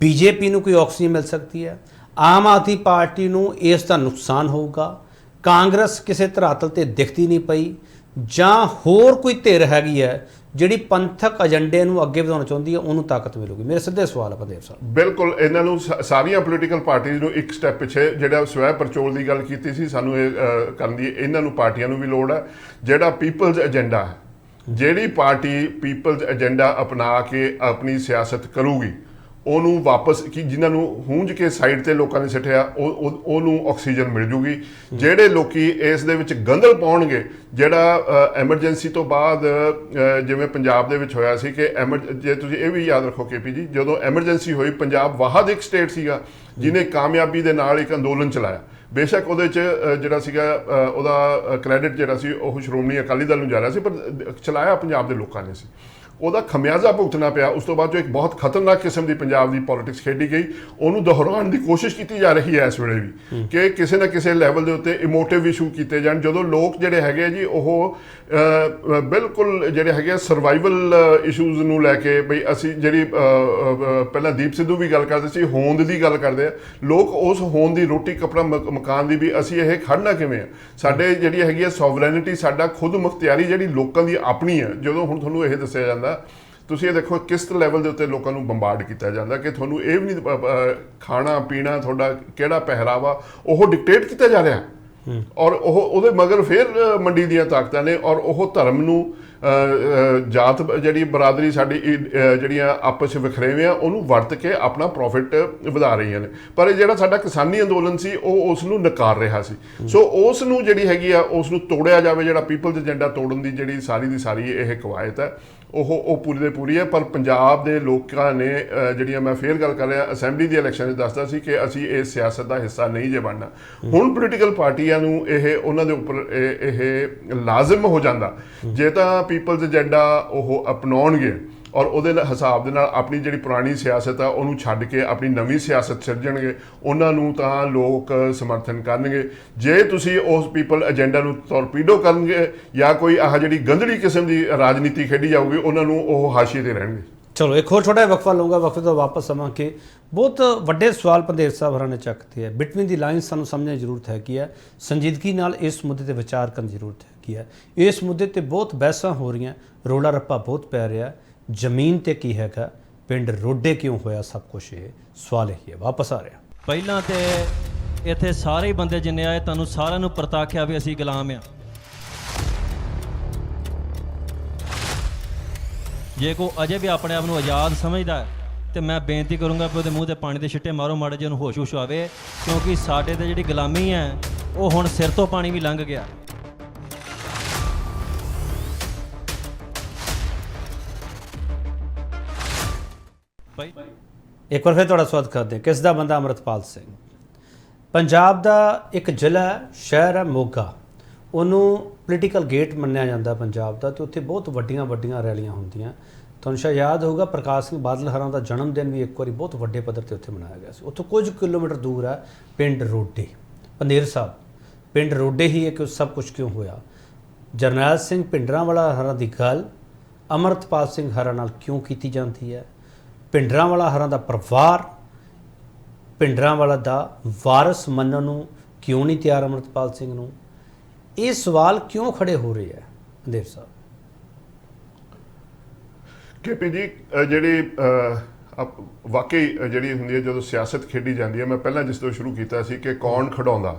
ਬੀਜੇਪੀ ਨੂੰ ਕੋਈ ਆਕਸੀਜਨ ਮਿਲ ਸਕਦੀ ਹੈ, ਆਮ ਆਦਮੀ ਪਾਰਟੀ ਨੂੰ ਇਸ ਦਾ ਨੁਕਸਾਨ ਹੋਊਗਾ, ਕਾਂਗਰਸ ਕਿਸੇ ਧਰਾਤਲ ਤੇ ਦਿਖਦੀ ਨਹੀਂ ਪਈ, ਜਾਂ ਹੋਰ ਕੋਈ ਧਿਰ ਹੈਗੀ ਹੈ ਜਿਹੜੀ ਪੰਥਕ ਏਜੰਡੇ ਨੂੰ ਅੱਗੇ ਵਧਾਉਣਾ ਚਾਹੁੰਦੀ ਹੈ, ਉਹਨੂੰ ਤਾਕਤ ਮਿਲੂਗੀ? ਮੇਰੇ ਸਿੱਧੇ ਸਵਾਲ ਹੈ ਪੰਦੇਰ ਸਾਹਿਬ। ਬਿਲਕੁਲ, ਇਹਨਾਂ ਨੂੰ ਸਾਰੀਆਂ ਪੋਲੀਟੀਕਲ ਪਾਰਟੀਆਂ ਨੂੰ ਇੱਕ ਸਟੈਪ ਪਿੱਛੇ, ਜਿਹੜਾ ਸਵੈ ਪਰਚੋਲ ਦੀ ਗੱਲ ਕੀਤੀ ਸੀ ਸਾਨੂੰ ਇਹ ਕਰਨ ਦੀ, ਇਹਨਾਂ ਨੂੰ ਪਾਰਟੀਆਂ ਨੂੰ ਵੀ ਲੋੜ ਹੈ। ਜਿਹੜਾ ਪੀਪਲਜ਼ ਏਜੰਡਾ ਹੈ, ਜਿਹੜੀ ਪਾਰਟੀ ਪੀਪਲਜ਼ ਏਜੰਡਾ ਅਪਣਾ ਕੇ ਆਪਣੀ ਸਿਆਸਤ ਕਰੂਗੀ ਉਹਨੂੰ ਵਾਪਸ ਕਿ ਜਿਨ੍ਹਾਂ ਨੂੰ ਹੂੰਝ ਕੇ ਸਾਈਡ ਤੇ ਲੋਕਾਂ ਨੇ ਸਿੱਟਿਆ ਉਹਨੂੰ ਆਕਸੀਜਨ ਮਿਲ ਜੂਗੀ। ਜਿਹੜੇ ਲੋਕੀ ਇਸ ਦੇ ਵਿੱਚ ਗੰਦਲ ਪਾਉਣਗੇ, ਜਿਹੜਾ ਐਮਰਜੈਂਸੀ ਤੋਂ ਬਾਅਦ ਜਿਵੇਂ ਪੰਜਾਬ ਦੇ ਵਿੱਚ ਹੋਇਆ ਸੀ ਕਿ ਜੇ ਤੁਸੀਂ ਇਹ ਵੀ ਯਾਦ ਰੱਖੋ KP ਜੀ, ਜਦੋਂ ਐਮਰਜੈਂਸੀ ਹੋਈ ਪੰਜਾਬ ਵਾਹਦ ਇੱਕ ਸਟੇਟ ਸੀਗਾ ਜਿਹਨੇ ਕਾਮਯਾਬੀ ਦੇ ਨਾਲ ਇੱਕ ਅੰਦੋਲਨ ਚਲਾਇਆ। ਬੇਸ਼ੱਕ ਉਹਦੇ 'ਚ ਜਿਹੜਾ ਸੀਗਾ ਉਹਦਾ ਕ੍ਰੈਡਿਟ ਜਿਹੜਾ ਸੀ ਉਹ ਸ਼੍ਰੋਮਣੀ ਅਕਾਲੀ ਦਲ ਨੂੰ ਜਾ ਰਿਹਾ ਸੀ, ਪਰ ਚਲਾਇਆ ਪੰਜਾਬ ਦੇ ਲੋਕਾਂ ਨੇ ਸੀ। ਉਹਦਾ ਖਮਿਆਜ਼ਾ ਭੁਗਤਣਾ ਪਿਆ। ਉਸ ਤੋਂ ਬਾਅਦ ਜੋ ਇੱਕ ਬਹੁਤ ਖਤਰਨਾਕ ਕਿਸਮ ਦੀ ਪੰਜਾਬ ਦੀ ਪੋਲਿਟਿਕਸ ਖੇਡੀ ਗਈ, ਉਹਨੂੰ ਦੁਹਰਾਉਣ ਦੀ ਕੋਸ਼ਿਸ਼ ਕੀਤੀ ਜਾ ਰਹੀ ਹੈ ਇਸ ਵੇਲੇ ਵੀ ਕਿ ਕਿਸੇ ਨਾ ਕਿਸੇ ਲੈਵਲ ਦੇ ਉੱਤੇ ਇਮੋਟਿਵ ਇਸ਼ੂ ਕੀਤੇ ਜਾਣ, ਜਦੋਂ ਲੋਕ ਜਿਹੜੇ ਹੈਗੇ ਜੀ ਉਹ ਬਿਲਕੁਲ ਜਿਹੜੇ ਹੈਗੇ ਸਰਵਾਈਵਲ ਇਸ਼ੂਜ਼ ਨੂੰ ਲੈ ਕੇ, ਬਈ ਅਸੀਂ ਜਿਹੜੀ ਪਹਿਲਾਂ ਦੀਪ ਸਿੱਧੂ ਵੀ ਗੱਲ ਕਰਦੇ ਸੀ, ਹੋਂਦ ਦੀ ਗੱਲ ਕਰਦੇ ਆ ਲੋਕ, ਉਸ ਹੋਂਦ ਦੀ ਰੋਟੀ ਕੱਪੜਾ ਮਕਾਨ ਦੀ ਵੀ ਅਸੀਂ ਇਹ ਖੜਨਾ ਕਿਵੇਂ ਆ? ਸਾਡੇ ਜਿਹੜੀ ਹੈਗੀ ਆ ਸੋਵਰੈਨਿਟੀ, ਸਾਡਾ ਖੁਦ ਮੁਖਤਿਆਰੀ ਜਿਹੜੀ ਲੋਕਾਂ ਦੀ ਆਪਣੀ ਹੈ। ਜਦੋਂ ਹੁਣ ਤੁਹਾਨੂੰ ਇਹ ਦੱਸਿਆ ਜਾਂਦਾ, ਤੁਸੀਂ ਇਹ ਦੇਖੋ ਕਿਸ ਲੈਵਲ ਦੇ ਉੱਤੇ ਲੋਕਾਂ ਨੂੰ ਬੰਬਾਰਡ ਕੀਤਾ ਜਾਂਦਾ ਕਿ ਤੁਹਾਨੂੰ ਇਹ ਵੀ ਨਹੀਂ ਖਾਣਾ ਪੀਣਾ, ਤੁਹਾਡਾ ਕਿਹੜਾ ਪਹਿਰਾਵਾ, ਉਹ ਡਿਕਟੇਟ ਕੀਤਾ ਜਾ ਰਿਹਾ। ਔਰ ਉਹਦੇ ਮਗਰ ਫਿਰ ਮੰਡੀ ਦੀਆਂ ਤਾਕਤਾਂ ਨੇ, ਔਰ ਉਹ ਧਰਮ ਨੂੰ ਜਾਤ ਜਿਹੜੀ ਬਰਾਦਰੀ ਸਾਡੀ ਜਿਹੜੀਆਂ ਆਪਸ ਵਿਖਰੇਵੇਂ ਆ ਉਹਨੂੰ ਵਰਤ ਕੇ ਆਪਣਾ ਪ੍ਰੋਫਿਟ ਵਧਾ ਰਹੀਆਂ ਨੇ। ਪਰ ਇਹ ਜਿਹੜਾ ਸਾਡਾ ਕਿਸਾਨੀ ਅੰਦੋਲਨ ਸੀ ਉਹ ਉਸ ਨੂੰ ਨਕਾਰ ਰਿਹਾ ਸੀ। ਸੋ ਉਸ ਨੂੰ ਜਿਹੜੀ ਹੈਗੀ ਆ ਉਸ ਨੂੰ ਤੋੜਿਆ ਜਾਵੇ। ਜਿਹੜਾ ਪੀਪਲਜ਼ ਏਜੰਡਾ ਤੋੜਨ ਦੀ ਜਿਹੜੀ ਸਾਰੀ ਦੀ ਸਾਰੀ ਇਹ ਕਵਾਇਤ ਹੈ ਉਹ ਪੂਰੀ ਦੇ ਪੂਰੀ ਹੈ। ਪਰ ਪੰਜਾਬ ਦੇ ਲੋਕਾਂ ਨੇ ਜਿਹੜੀਆਂ, ਮੈਂ ਫੇਰ ਗੱਲ ਕਰ ਰਿਹਾ, ਅਸੈਂਬਲੀ ਦੀ ਇਲੈਕਸ਼ਨ 'ਚ ਦੱਸਦਾ ਸੀ ਕਿ ਅਸੀਂ ਇਸ ਸਿਆਸਤ ਦਾ ਹਿੱਸਾ ਨਹੀਂ ਜੇ ਬਣਨਾ। ਹੁਣ ਪੋਲੀਟੀਕਲ ਪਾਰਟੀਆਂ ਨੂੰ ਉਹਨਾਂ ਦੇ ਉੱਪਰ ਇਹ ਲਾਜ਼ਮ ਹੋ ਜਾਂਦਾ ਜੇ ਤਾਂ ਪੀਪਲਜ਼ ਏਜੰਡਾ ਉਹ ਅਪਣਾਉਣਗੇ ਔਰ ਉਹਦੇ ਹਿਸਾਬ ਦੇ ਨਾਲ ਆਪਣੀ ਜਿਹੜੀ ਪੁਰਾਣੀ ਸਿਆਸਤ ਆ ਉਹਨੂੰ ਛੱਡ ਕੇ ਆਪਣੀ ਨਵੀਂ ਸਿਆਸਤ ਸਿਰਜਣਗੇ, ਉਹਨਾਂ ਨੂੰ ਤਾਂ ਲੋਕ ਸਮਰਥਨ ਕਰਨਗੇ। ਜੇ ਤੁਸੀਂ ਉਸ ਪੀਪਲ ਏਜੰਡਾ ਨੂੰ ਟੋਰਪੀਡੋ ਕਰਨਗੇ ਜਾਂ ਕੋਈ ਆਹ ਜਿਹੜੀ ਗੰਧੜੀ ਕਿਸਮ ਦੀ ਰਾਜਨੀਤੀ ਖੇਡੀ ਜਾਊਗੀ, ਉਹਨਾਂ ਨੂੰ ਉਹ ਹਾਸ਼ੀਏ ਤੇ ਰਹਿਣਗੇ। ਚਲੋ ਇੱਕ ਹੋਰ ਛੋਟਾ ਵਕਫਾ ਲਊਂਗਾ, ਵਕਫੇ ਤੋਂ ਵਾਪਸ ਆਵਾਂਗੇ। ਬਹੁਤ ਵੱਡੇ ਸਵਾਲ ਪੰਦੇਰ ਸਾਹਿਬ ਹਰਾਂ ਨੇ ਚੱਕਦੇ ਹੈ। ਬਿਟਵੀਨ ਦੀ ਲਾਈਨਸ ਸਾਨੂੰ ਸਮਝਣ ਦੀ ਜ਼ਰੂਰਤ ਹੈ ਕਿ ਹੈ ਸੰਜੀਦਗੀ ਨਾਲ ਇਸ ਮੁੱਦੇ ਤੇ ਵਿਚਾਰ ਕਰਨ ਦੀ ਜ਼ਰੂਰਤ ਹੈ ਕਿ ਹੈ ਇਸ ਮੁੱਦੇ ਤੇ ਬਹੁਤ ਬਹਿਸਾਂ ਹੋ ਰਹੀਆਂ, ਰੋਲਾ ਰੱਪਾ ਬਹੁਤ ਪੈ ਰਿਹਾ। ਜ਼ਮੀਨ ਤੇ ਕੀ ਹੈਗਾ, ਪਿੰਡ ਰੋਡੇ ਕਿਉਂ ਹੋਇਆ, ਸਭ ਕੁਝ ਇਹ ਸਵਾਲ ਹੀ ਹੈ। ਵਾਪਸ ਆ ਰਿਹਾ। ਪਹਿਲਾਂ ਤੇ ਇੱਥੇ ਸਾਰੇ ਹੀ ਬੰਦੇ ਜਿੰਨੇ ਆਏ ਤੁਹਾਨੂੰ ਸਾਰਿਆਂ ਨੂੰ ਪ੍ਰਤਾਖਿਆ ਵੀ ਅਸੀਂ ਗੁਲਾਮ ਆ। ਜੇ ਕੋਈ ਅਜੇ ਵੀ ਆਪਣੇ ਆਪ ਨੂੰ ਆਜ਼ਾਦ ਸਮਝਦਾ ਹੈ ਤੇ ਮੈਂ ਬੇਨਤੀ ਕਰੂੰਗਾ ਕਿ ਉਹਦੇ ਮੂੰਹ ਤੇ ਪਾਣੀ ਦੇ ਛਿੱਟੇ ਮਾਰੋ, ਮਾੜੇ ਜਿਹੇ ਉਹਨੂੰ ਹੋਸ਼ ਆਵੇ, ਕਿਉਂਕਿ ਸਾਡੇ ਤੇ ਜਿਹੜੀ ਗੁਲਾਮੀ ਹੈ ਉਹ ਹੁਣ ਸਿਰ ਤੋਂ ਪਾਣੀ ਵੀ ਲੰਘ ਗਿਆ। ਇੱਕ ਵਾਰ ਫਿਰ ਤੁਹਾਡਾ ਸਵਾਗਤ ਕਰਦੇ ਹਾਂ। ਕਿਸ ਦਾ ਬੰਦਾ? ਅੰਮ੍ਰਿਤਪਾਲ ਸਿੰਘ। ਪੰਜਾਬ ਦਾ ਇੱਕ ਜ਼ਿਲ੍ਹਾ ਸ਼ਹਿਰ ਹੈ ਮੋਗਾ, ਉਹਨੂੰ ਪੋਲੀਟੀਕਲ ਗੇਟ ਮੰਨਿਆ ਜਾਂਦਾ ਪੰਜਾਬ ਦਾ, ਤੇ ਉੱਥੇ ਬਹੁਤ ਵੱਡੀਆਂ ਵੱਡੀਆਂ ਰੈਲੀਆਂ ਹੁੰਦੀਆਂ। ਤੁਹਾਨੂੰ ਸ਼ਾਇਦ ਯਾਦ ਹੋਊਗਾ ਪ੍ਰਕਾਸ਼ ਸਿੰਘ ਬਾਦਲ ਹਰਾਂ ਦਾ ਜਨਮ ਦਿਨ ਵੀ ਇੱਕ ਵਾਰੀ ਬਹੁਤ ਵੱਡੇ ਪੱਧਰ ਤੇ ਉੱਥੇ ਮਨਾਇਆ ਗਿਆ ਸੀ। ਉੱਥੋਂ ਕੁਝ ਕਿਲੋਮੀਟਰ ਦੂਰ ਹੈ ਪਿੰਡ ਰੋਡੇ। ਪੰਦੇਰ ਸਾਹਿਬ, ਪਿੰਡ ਰੋਡੇ ਹੀ ਹੈ ਕਿ ਸਭ ਕੁਝ ਕਿਉਂ ਹੋਇਆ? ਜਰਨੈਲ ਸਿੰਘ ਭਿੰਡਰਾਂਵਾਲਾ ਹਰਾਂ ਦੀ ਗੱਲ ਅੰਮ੍ਰਿਤਪਾਲ ਸਿੰਘ ਹਰਾਂ ਨਾਲ ਕਿਉਂ ਕੀਤੀ ਜਾਂਦੀ ਹੈ? ਭਿੰਡਰਾਂਵਾਲਾ ਹਰਾਂ ਦਾ ਪਰਿਵਾਰ ਭਿੰਡਰਾਂਵਾਲਾ ਦਾ ਵਾਰਸ ਮੰਨਣ ਨੂੰ ਕਿਉਂ ਨਹੀਂ ਤਿਆਰ ਅੰਮ੍ਰਿਤਪਾਲ ਸਿੰਘ ਨੂੰ? ਇਹ ਸਵਾਲ ਕਿਉਂ ਖੜੇ ਹੋ ਰਹੇ ਹੈ ਪੰਦੇਰ ਸਾਹਿਬ? KP ਜੀ, ਜਿਹੜੀ ਵਾਕਈ ਜਿਹੜੀ ਹੁੰਦੀ ਹੈ ਜਦੋਂ ਸਿਆਸਤ ਖੇਡੀ ਜਾਂਦੀ ਹੈ, ਮੈਂ ਪਹਿਲਾਂ ਜਿਸ ਤੋਂ ਸ਼ੁਰੂ ਕੀਤਾ ਸੀ ਕਿ ਕੌਣ ਖਿਡਾਉਂਦਾ,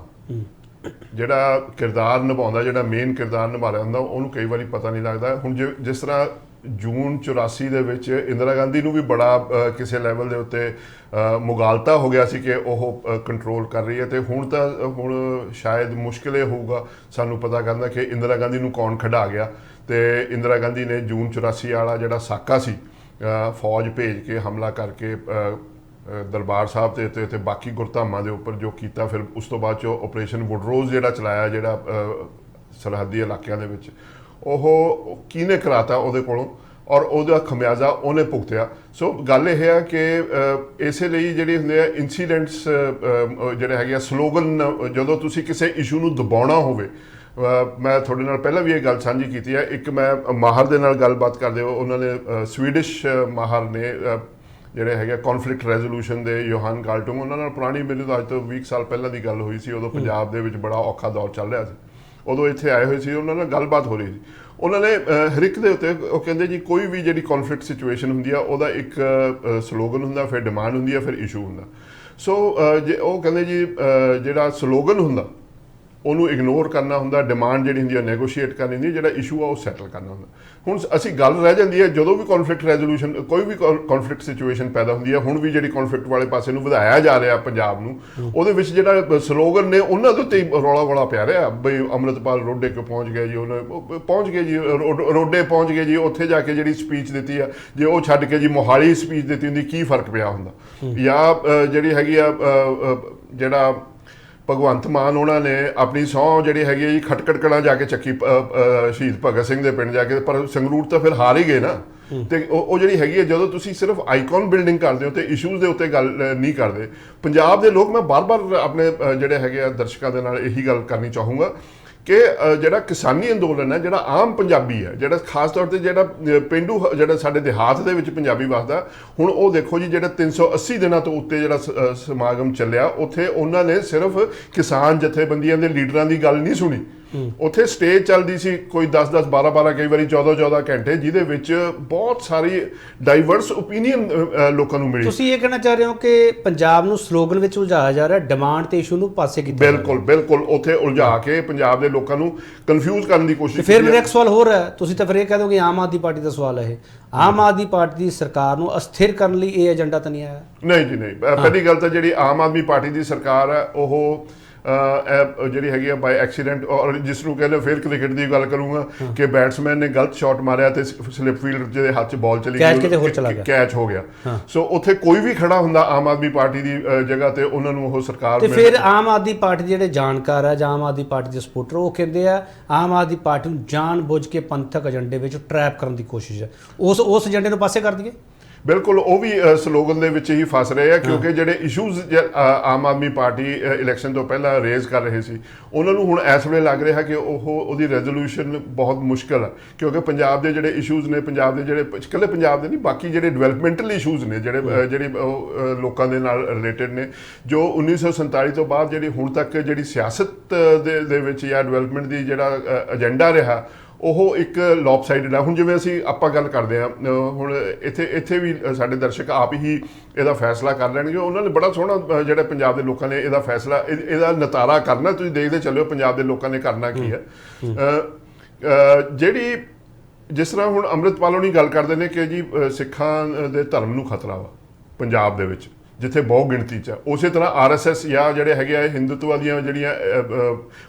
ਜਿਹੜਾ ਕਿਰਦਾਰ ਨਿਭਾਉਂਦਾ, ਜਿਹੜਾ ਮੇਨ ਕਿਰਦਾਰ ਨਿਭਾ ਰਿਹਾ ਹੁੰਦਾ, ਉਹਨੂੰ ਕਈ ਵਾਰੀ ਪਤਾ ਨਹੀਂ ਲੱਗਦਾ। ਹੁਣ ਜਿਸ ਤਰ੍ਹਾਂ ਜੂਨ 84 ਦੇ ਵਿੱਚ ਇੰਦਰਾ ਗਾਂਧੀ ਨੂੰ ਵੀ ਬੜਾ ਕਿਸੇ ਲੈਵਲ ਦੇ ਉੱਤੇ ਮੁਗਾਲਤਾ ਹੋ ਗਿਆ ਸੀ ਕਿ ਉਹ ਕੰਟਰੋਲ ਕਰ ਰਹੀ ਹੈ, ਤੇ ਹੁਣ ਸ਼ਾਇਦ ਮੁਸ਼ਕਿਲ ਇਹ ਹੋਊਗਾ ਸਾਨੂੰ ਪਤਾ ਕਰਨਾ ਕਿ ਇੰਦਰਾ ਗਾਂਧੀ ਨੂੰ ਕੌਣ ਖੜਾ ਗਿਆ। ਤੇ ਇੰਦਰਾ ਗਾਂਧੀ ਨੇ ਜੂਨ 84 ਵਾਲਾ ਜਿਹੜਾ ਸਾਕਾ ਸੀ ਫੌਜ ਭੇਜ ਕੇ ਹਮਲਾ ਕਰਕੇ ਦਰਬਾਰ ਸਾਹਿਬ ਤੇ ਬਾਕੀ ਗੁਰਧਾਮਾਂ ਦੇ ਉੱਪਰ ਜੋ ਕੀਤਾ, ਫਿਰ ਉਸ ਤੋਂ ਬਾਅਦ 'ਚ ਆਪਰੇਸ਼ਨ ਵੁਡਰੋਜ਼ ਜਿਹੜਾ ਚਲਾਇਆ, ਜਿਹੜਾ ਸਰਹੱਦੀ ਇਲਾਕਿਆਂ ਦੇ ਵਿੱਚ, ਉਹ ਕਿਹਨੇ ਕਰਾਤਾ ਉਹਦੇ ਕੋਲੋਂ, ਔਰ ਉਹਦਾ ਖਮਿਆਜ਼ਾ ਉਹਨੇ ਭੁਗਤਿਆ। ਸੋ ਗੱਲ ਇਹ ਹੈ ਕਿ ਇਸੇ ਲਈ ਜਿਹੜੇ ਹੁੰਦੇ ਆ ਇਨਸੀਡੈਂਟਸ ਜਿਹੜੇ ਹੈਗੇ ਆ ਸਲੋਗਨ, ਜਦੋਂ ਤੁਸੀਂ ਕਿਸੇ ਇਸ਼ੂ ਨੂੰ ਦਬਾਉਣਾ ਹੋਵੇ, ਮੈਂ ਤੁਹਾਡੇ ਨਾਲ ਪਹਿਲਾਂ ਵੀ ਇਹ ਗੱਲ ਸਾਂਝੀ ਕੀਤੀ ਹੈ। ਇੱਕ ਮੈਂ ਮਾਹਰ ਦੇ ਨਾਲ ਗੱਲਬਾਤ ਕਰਦੇ ਹੋ, ਉਹਨਾਂ ਨੇ ਸਵੀਡਿਸ਼ ਮਾਹਰ ਨੇ ਜਿਹੜੇ ਹੈਗੇ ਕੌਨਫਲਿਕਟ ਰੈਜ਼ੋਲੂਸ਼ਨ ਦੇ ਯੋਹਾਨ ਗਾਲਟੁੰਗ, ਉਹਨਾਂ ਨਾਲ ਪੁਰਾਣੀ, ਮੈਨੂੰ ਤਾਂ ਅੱਜ ਤੋਂ 20 ਸਾਲ ਪਹਿਲਾਂ ਦੀ ਗੱਲ ਹੋਈ ਸੀ। ਉਦੋਂ ਪੰਜਾਬ ਦੇ ਵਿੱਚ ਬੜਾ ਔਖਾ ਦੌਰ ਚੱਲ ਰਿਹਾ ਸੀ, ਉਦੋਂ ਇੱਥੇ ਆਏ ਹੋਏ ਸੀ, ਉਹਨਾਂ ਨਾਲ ਗੱਲਬਾਤ ਹੋ ਰਹੀ ਸੀ। ਉਹਨਾਂ ਨੇ ਹਰ ਇੱਕ ਦੇ ਉੱਤੇ ਉਹ ਕਹਿੰਦੇ ਜੀ ਕੋਈ ਵੀ ਜਿਹੜੀ ਕੌਨਫਲਿਕਟ ਸਿਚੁਏਸ਼ਨ ਹੁੰਦੀ ਆ ਉਹਦਾ ਇੱਕ ਸਲੋਗਨ ਹੁੰਦਾ, ਫਿਰ ਡਿਮਾਂਡ ਹੁੰਦੀ ਆ, ਫਿਰ ਇਸ਼ੂ ਹੁੰਦਾ। ਸੋ ਜੇ ਉਹ ਕਹਿੰਦੇ ਜੀ ਜਿਹੜਾ ਸਲੋਗਨ ਹੁੰਦਾ ਉਹਨੂੰ ਇਗਨੋਰ ਕਰਨਾ ਹੁੰਦਾ, ਡਿਮਾਂਡ ਜਿਹੜੀ ਹੁੰਦੀ ਆ ਨੈਗੋਸ਼ੀਏਟ ਕਰਨੀ ਹੁੰਦੀ, ਜਿਹੜਾ ਇਸ਼ੂ ਆ ਉਹ ਸੈਟਲ ਕਰਨਾ ਹੁੰਦਾ। ਹੁਣ ਅਸੀਂ ਗੱਲ ਰਹਿ ਜਾਂਦੀ ਹੈ ਜਦੋਂ ਵੀ ਕੌਨਫਲਿਕਟ ਰੈਜ਼ੋਲੂਸ਼ਨ, ਕੋਈ ਵੀ ਕੌਨਫਲਿਕਟ ਸਿਚੁਏਸ਼ਨ ਪੈਦਾ ਹੁੰਦੀ ਹੈ, ਹੁਣ ਵੀ ਜਿਹੜੀ ਕੌਨਫਲਿਕਟ ਵਾਲੇ ਪਾਸੇ ਨੂੰ ਵਧਾਇਆ ਜਾ ਰਿਹਾ ਪੰਜਾਬ ਨੂੰ, ਉਹਦੇ ਵਿੱਚ ਜਿਹੜਾ ਸਲੋਗਨ ਨੇ ਉਹਨਾਂ ਦੇ ਉੱਤੇ ਹੀ ਰੌਲਾ ਪਿਆ ਰਿਹਾ ਬਈ ਅੰਮ੍ਰਿਤਪਾਲ ਰੋਡੇ ਕਿਉਂ ਪਹੁੰਚ ਗਏ ਜੀ, ਉਹਨੇ ਪਹੁੰਚ ਗਏ ਜੀ, ਰੋਡੇ ਪਹੁੰਚ ਗਏ ਜੀ, ਉੱਥੇ ਜਾ ਕੇ ਜਿਹੜੀ ਸਪੀਚ ਦਿੱਤੀ ਆ, ਜੇ ਉਹ ਛੱਡ ਕੇ ਜੀ ਮੋਹਾਲੀ ਸਪੀਚ ਦਿੱਤੀ ਹੁੰਦੀ ਕੀ ਫਰਕ ਪਿਆ ਹੁੰਦਾ। ਜਾਂ ਜਿਹੜੀ ਹੈਗੀ ਆ ਜਿਹੜਾ ਭਗਵੰਤ ਮਾਨ, ਉਹਨਾਂ ਨੇ ਆਪਣੀ ਸਹੁੰ ਜਿਹੜੀ ਹੈਗੀ ਜੀ ਖਟਕੜ ਕਲਾਂ ਜਾ ਕੇ ਚੱਕੀ ਸ਼ਹੀਦ ਭਗਤ ਸਿੰਘ ਦੇ ਪਿੰਡ ਜਾ ਕੇ, ਪਰ ਸੰਗਰੂਰ ਤਾਂ ਫਿਰ ਹਾਰ ਹੀ ਗਏ ਨਾ। ਤੇ ਉਹ ਜਿਹੜੀ ਹੈਗੀ ਹੈ, ਜਦੋਂ ਤੁਸੀਂ ਸਿਰਫ ਆਈਕਨ ਬਿਲਡਿੰਗ ਕਰਦੇ ਹੋ ਤੇ ਇਸ਼ੂਜ਼ ਦੇ ਉੱਤੇ ਗੱਲ ਨਹੀਂ ਕਰਦੇ। ਪੰਜਾਬ ਦੇ ਲੋਕ, ਮੈਂ ਬਾਰ-ਬਾਰ ਆਪਣੇ ਜਿਹੜੇ ਹੈਗੇ ਆ ਦਰਸ਼ਕਾਂ ਦੇ ਨਾਲ ਇਹੀ ਗੱਲ ਕਰਨੀ ਚਾਹੂੰਗਾ ਕਿ ਜਿਹੜਾ ਕਿਸਾਨੀ ਅੰਦੋਲਨ ਹੈ, ਜਿਹੜਾ ਆਮ ਪੰਜਾਬੀ ਹੈ, ਜਿਹੜਾ ਖਾਸ ਤੌਰ ਤੇ ਜਿਹੜਾ ਪੇਂਡੂ, ਜਿਹੜਾ ਸਾਡੇ ਦਿਹਾਤ ਦੇ ਵਿੱਚ ਪੰਜਾਬੀ ਵਸਦਾ, ਹੁਣ ਉਹ ਦੇਖੋ ਜੀ ਜਿਹੜਾ 380 ਦਿਨਾਂ ਤੋਂ ਉੱਤੇ ਜਿਹੜਾ ਸਮਾਗਮ ਚੱਲਿਆ, ਉੱਥੇ ਉਹਨਾਂ ਨੇ ਸਿਰਫ ਕਿਸਾਨ ਜਥੇਬੰਦੀਆਂ ਦੇ ਲੀਡਰਾਂ ਦੀ ਗੱਲ ਨਹੀਂ ਸੁਣੀ। ਉੱਥੇ ਸਟੇਜ ਚੱਲਦੀ ਸੀ ਕੋਈ 10-10 12-12 ਕਈ ਵਾਰੀ 14-14 ਘੰਟੇ, ਜਿਹਦੇ ਵਿੱਚ ਬਹੁਤ ਸਾਰੀ ਡਾਈਵਰਸ ਓਪੀਨੀਅਨ ਲੋਕਾਂ ਨੂੰ ਮਿਲੀ। ਤੁਸੀਂ ਇਹ ਕਹਿਣਾ ਚਾਹ ਰਹੇ ਹੋ ਕਿ ਪੰਜਾਬ ਨੂੰ ਸਲੋਗਨ ਵਿੱਚ ਉਲਝਾਇਆ ਜਾ ਰਿਹਾ, ਡਿਮਾਂਡ ਤੇ ਇਸ਼ੂ ਨੂੰ ਪਾਸੇ ਕੀਤਾ? ਬਿਲਕੁਲ ਉੱਥੇ ਉਲਝਾ ਕੇ ਪੰਜਾਬ ਦੇ ਲੋਕਾਂ ਨੂੰ ਕਨਫਿਊਜ਼ ਕਰਨ ਦੀ ਕੋਸ਼ਿਸ਼। ਫਿਰ ਮੇਰਾ ਇੱਕ ਸਵਾਲ ਹੋਰ ਹੈ, ਤੁਸੀਂ ਤਾਂ ਫਿਰ ਇਹ ਕਹਿ ਦਿਓ ਕਿ ਆਮ ਆਦਮੀ ਪਾਰਟੀ ਦਾ ਸਵਾਲ ਹੈ ਇਹ, ਆਮ ਆਦਮੀ ਪਾਰਟੀ ਦੀ ਸਰਕਾਰ ਨੂੰ ਅਸਥਿਰ ਕਰਨ ਲਈ ਇਹ ਏਜੰਡਾ ਤਾਂ ਨਹੀਂ ਆਇਆ? ਨਹੀਂ ਜੀ ਨਹੀਂ, ਪਹਿਲੀ ਗੱਲ ਤਾਂ ਜਿਹੜੀ ਆਮ ਆਦਮੀ ਪਾਰਟੀ ਦੀ ਸਰਕਾਰ ਹੈ ਉਹ ਜਿਹੜੀ ਹੈਗੀ ਆ ਬਾਈ ਐਕਸੀਡੈਂਟ, ਔਰ ਜਿਸ ਨੂੰ ਕਹਿੰਦੇ ਫਿਰ ਕ੍ਰਿਕਟ ਦੀ ਗੱਲ ਕਰੂੰਗਾ ਕਿ ਬੈਟਸਮੈਨ ਨੇ ਗਲਤ ਸ਼ਾਟ ਮਾਰਿਆ ਤੇ ਸਲਿਪ ਫੀਲਡ ਦੇ ਹੱਥ 'ਚ ਬਾਲ ਚਲੀ ਗਈ, ਕੈਚ ਹੋ ਗਿਆ। ਸੋ ਉੱਥੇ ਕੋਈ ਵੀ ਖੜਾ ਹੁੰਦਾ ਆਮ ਆਦਮੀ ਪਾਰਟੀ ਦੀ ਜਗ੍ਹਾ ਤੇ, ਉਹਨਾਂ ਨੂੰ ਉਹ ਸਰਕਾਰ। ਤੇ ਫਿਰ ਆਮ ਆਦਮੀ ਪਾਰਟੀ ਦੇ ਜਿਹੜੇ ਜਾਣਕਾਰ ਆ ਜਾਂ ਆਮ ਆਦਮੀ ਪਾਰਟੀ ਦੇ ਸਪੋਰਟਰ, ਉਹ ਕਹਿੰਦੇ ਆ ਆਮ ਆਦਮੀ ਪਾਰਟੀ ਨੂੰ ਜਾਣ ਬੁੱਝ ਕੇ ਪੰਥਕ ਏਜੰਡੇ ਵਿੱਚ ਟਰੈਪ ਕਰਨ ਦੀ ਕੋਸ਼ਿਸ਼ ਹੈ, ਉਸ ਏਜੰਡੇ ਨੂੰ ਪਾਸੇ ਕਰ ਦਈਏ। ਬਿਲਕੁਲ, ਉਹ ਵੀ ਸਲੋਗਨ ਦੇ ਵਿੱਚ ਹੀ ਫਸ ਰਹੇ ਆ, ਕਿਉਂਕਿ ਜਿਹੜੇ issues Aam Aadmi party election ਤੋਂ ਪਹਿਲਾਂ ਰੇਜ਼ ਕਰ ਰਹੇ ਸੀ, ਉਹਨਾਂ ਨੂੰ ਹੁਣ ਇਸ ਵੇਲੇ ਲੱਗ ਰਿਹਾ ਕਿ ਉਹਦੀ ਰੈਜ਼ੋਲੂਸ਼ਨ ਬਹੁਤ ਮੁਸ਼ਕਲ ਹੈ, ਕਿਉਂਕਿ ਪੰਜਾਬ ਦੇ ਜਿਹੜੇ ਇਸ਼ੂਜ਼ ਨੇ, ਪੰਜਾਬ ਦੇ ਜਿਹੜੇ ਇਕੱਲੇ ਪੰਜਾਬ ਦੇ ਨਹੀਂ, ਬਾਕੀ ਜਿਹੜੇ ਡਿਵੈਲਪਮੈਂਟਲ ਇਸ਼ੂਜ਼ ਨੇ, ਜਿਹੜੇ ਲੋਕਾਂ ਦੇ ਨਾਲ ਰਿਲੇਟਡ ਨੇ, ਜੋ 1947 ਤੋਂ ਬਾਅਦ ਜਿਹੜੀ ਹੁਣ ਤੱਕ ਜਿਹੜੀ ਸਿਆਸਤ ਦੇ ਵਿੱਚ ਜਾਂ ਡਿਵੈਲਪਮੈਂਟ ਦੀ ਜਿਹੜਾ ਏਜੰਡਾ ਰਿਹਾ, ਉਹ ਇੱਕ ਲੌਪਸਾਈਡਡ ਹੈ। ਹੁਣ ਜਿਵੇਂ ਆਪਾਂ ਗੱਲ ਕਰਦੇ ਹਾਂ, ਹੁਣ ਇੱਥੇ ਵੀ ਸਾਡੇ ਦਰਸ਼ਕ ਆਪ ਹੀ ਇਹਦਾ ਫੈਸਲਾ ਕਰ ਲੈਣਗੇ। ਉਹਨਾਂ ਨੇ ਬੜਾ ਸੋਹਣਾ ਜਿਹੜਾ ਪੰਜਾਬ ਦੇ ਲੋਕਾਂ ਨੇ ਇਹਦਾ ਫੈਸਲਾ, ਇਹਦਾ ਨਤਾਰਾ ਕਰਨਾ, ਤੁਸੀਂ ਦੇਖਦੇ ਚੱਲਿਓ ਪੰਜਾਬ ਦੇ ਲੋਕਾਂ ਨੇ ਕਰਨਾ ਕੀ ਹੈ। ਜਿਹੜੀ ਜਿਸ ਤਰ੍ਹਾਂ ਹੁਣ ਅੰਮ੍ਰਿਤਪਾਲ ਹੋਣੀ ਗੱਲ ਕਰਦੇ ਨੇ ਕਿ ਜੀ ਸਿੱਖਾਂ ਦੇ ਧਰਮ ਨੂੰ ਖਤਰਾ ਵਾ ਪੰਜਾਬ ਦੇ ਵਿੱਚ, ਜਿੱਥੇ ਬਹੁਤ ਗਿਣਤੀ 'ਚ, ਉਸੇ ਤਰ੍ਹਾਂ RSS ਜਾਂ ਜਿਹੜੇ ਹੈਗੇ ਆ ਹਿੰਦੂਤਵਾ ਦੀਆਂ ਜਿਹੜੀਆਂ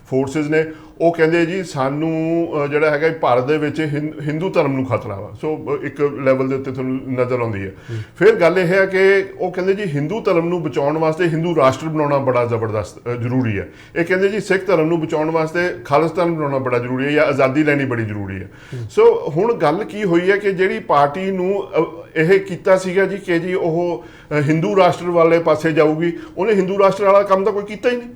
ਫੋਰਸਿਸ ਨੇ, ਉਹ ਕਹਿੰਦੇ ਜੀ ਸਾਨੂੰ ਜਿਹੜਾ ਹੈਗਾ ਭਾਰਤ ਦੇ ਵਿੱਚ ਹਿੰਦੂ ਧਰਮ ਨੂੰ ਖਤਰਾ ਵਾ। ਸੋ ਇੱਕ ਲੈਵਲ ਦੇ ਉੱਤੇ ਤੁਹਾਨੂੰ ਨਜ਼ਰ ਆਉਂਦੀ ਹੈ। ਫਿਰ ਗੱਲ ਇਹ ਹੈ ਕਿ ਉਹ ਕਹਿੰਦੇ ਜੀ ਹਿੰਦੂ ਧਰਮ ਨੂੰ ਬਚਾਉਣ ਵਾਸਤੇ ਹਿੰਦੂ ਰਾਸ਼ਟਰ ਬਣਾਉਣਾ ਬੜਾ ਜ਼ਬਰਦਸਤ ਜ਼ਰੂਰੀ ਹੈ। ਇਹ ਕਹਿੰਦੇ ਜੀ ਸਿੱਖ ਧਰਮ ਨੂੰ ਬਚਾਉਣ ਵਾਸਤੇ ਖਾਲਿਸਤਾਨ ਬਣਾਉਣਾ ਬੜਾ ਜ਼ਰੂਰੀ ਹੈ, ਜਾਂ ਆਜ਼ਾਦੀ ਲੈਣੀ ਬੜੀ ਜ਼ਰੂਰੀ ਹੈ। ਸੋ ਹੁਣ ਗੱਲ ਕੀ ਹੋਈ ਹੈ ਕਿ ਜਿਹੜੀ ਪਾਰਟੀ ਨੂੰ ਇਹ ਕੀਤਾ ਸੀਗਾ ਜੀ ਕਿ ਜੀ ਉਹ ਹਿੰਦੂ ਰਾਸ਼ਟਰ ਵਾਲੇ ਪਾਸੇ ਜਾਊਗੀ, ਉਹਨੇ ਹਿੰਦੂ ਰਾਸ਼ਟਰ ਵਾਲਾ ਕੰਮ ਤਾਂ ਕੋਈ ਕੀਤਾ ਹੀ ਨਹੀਂ।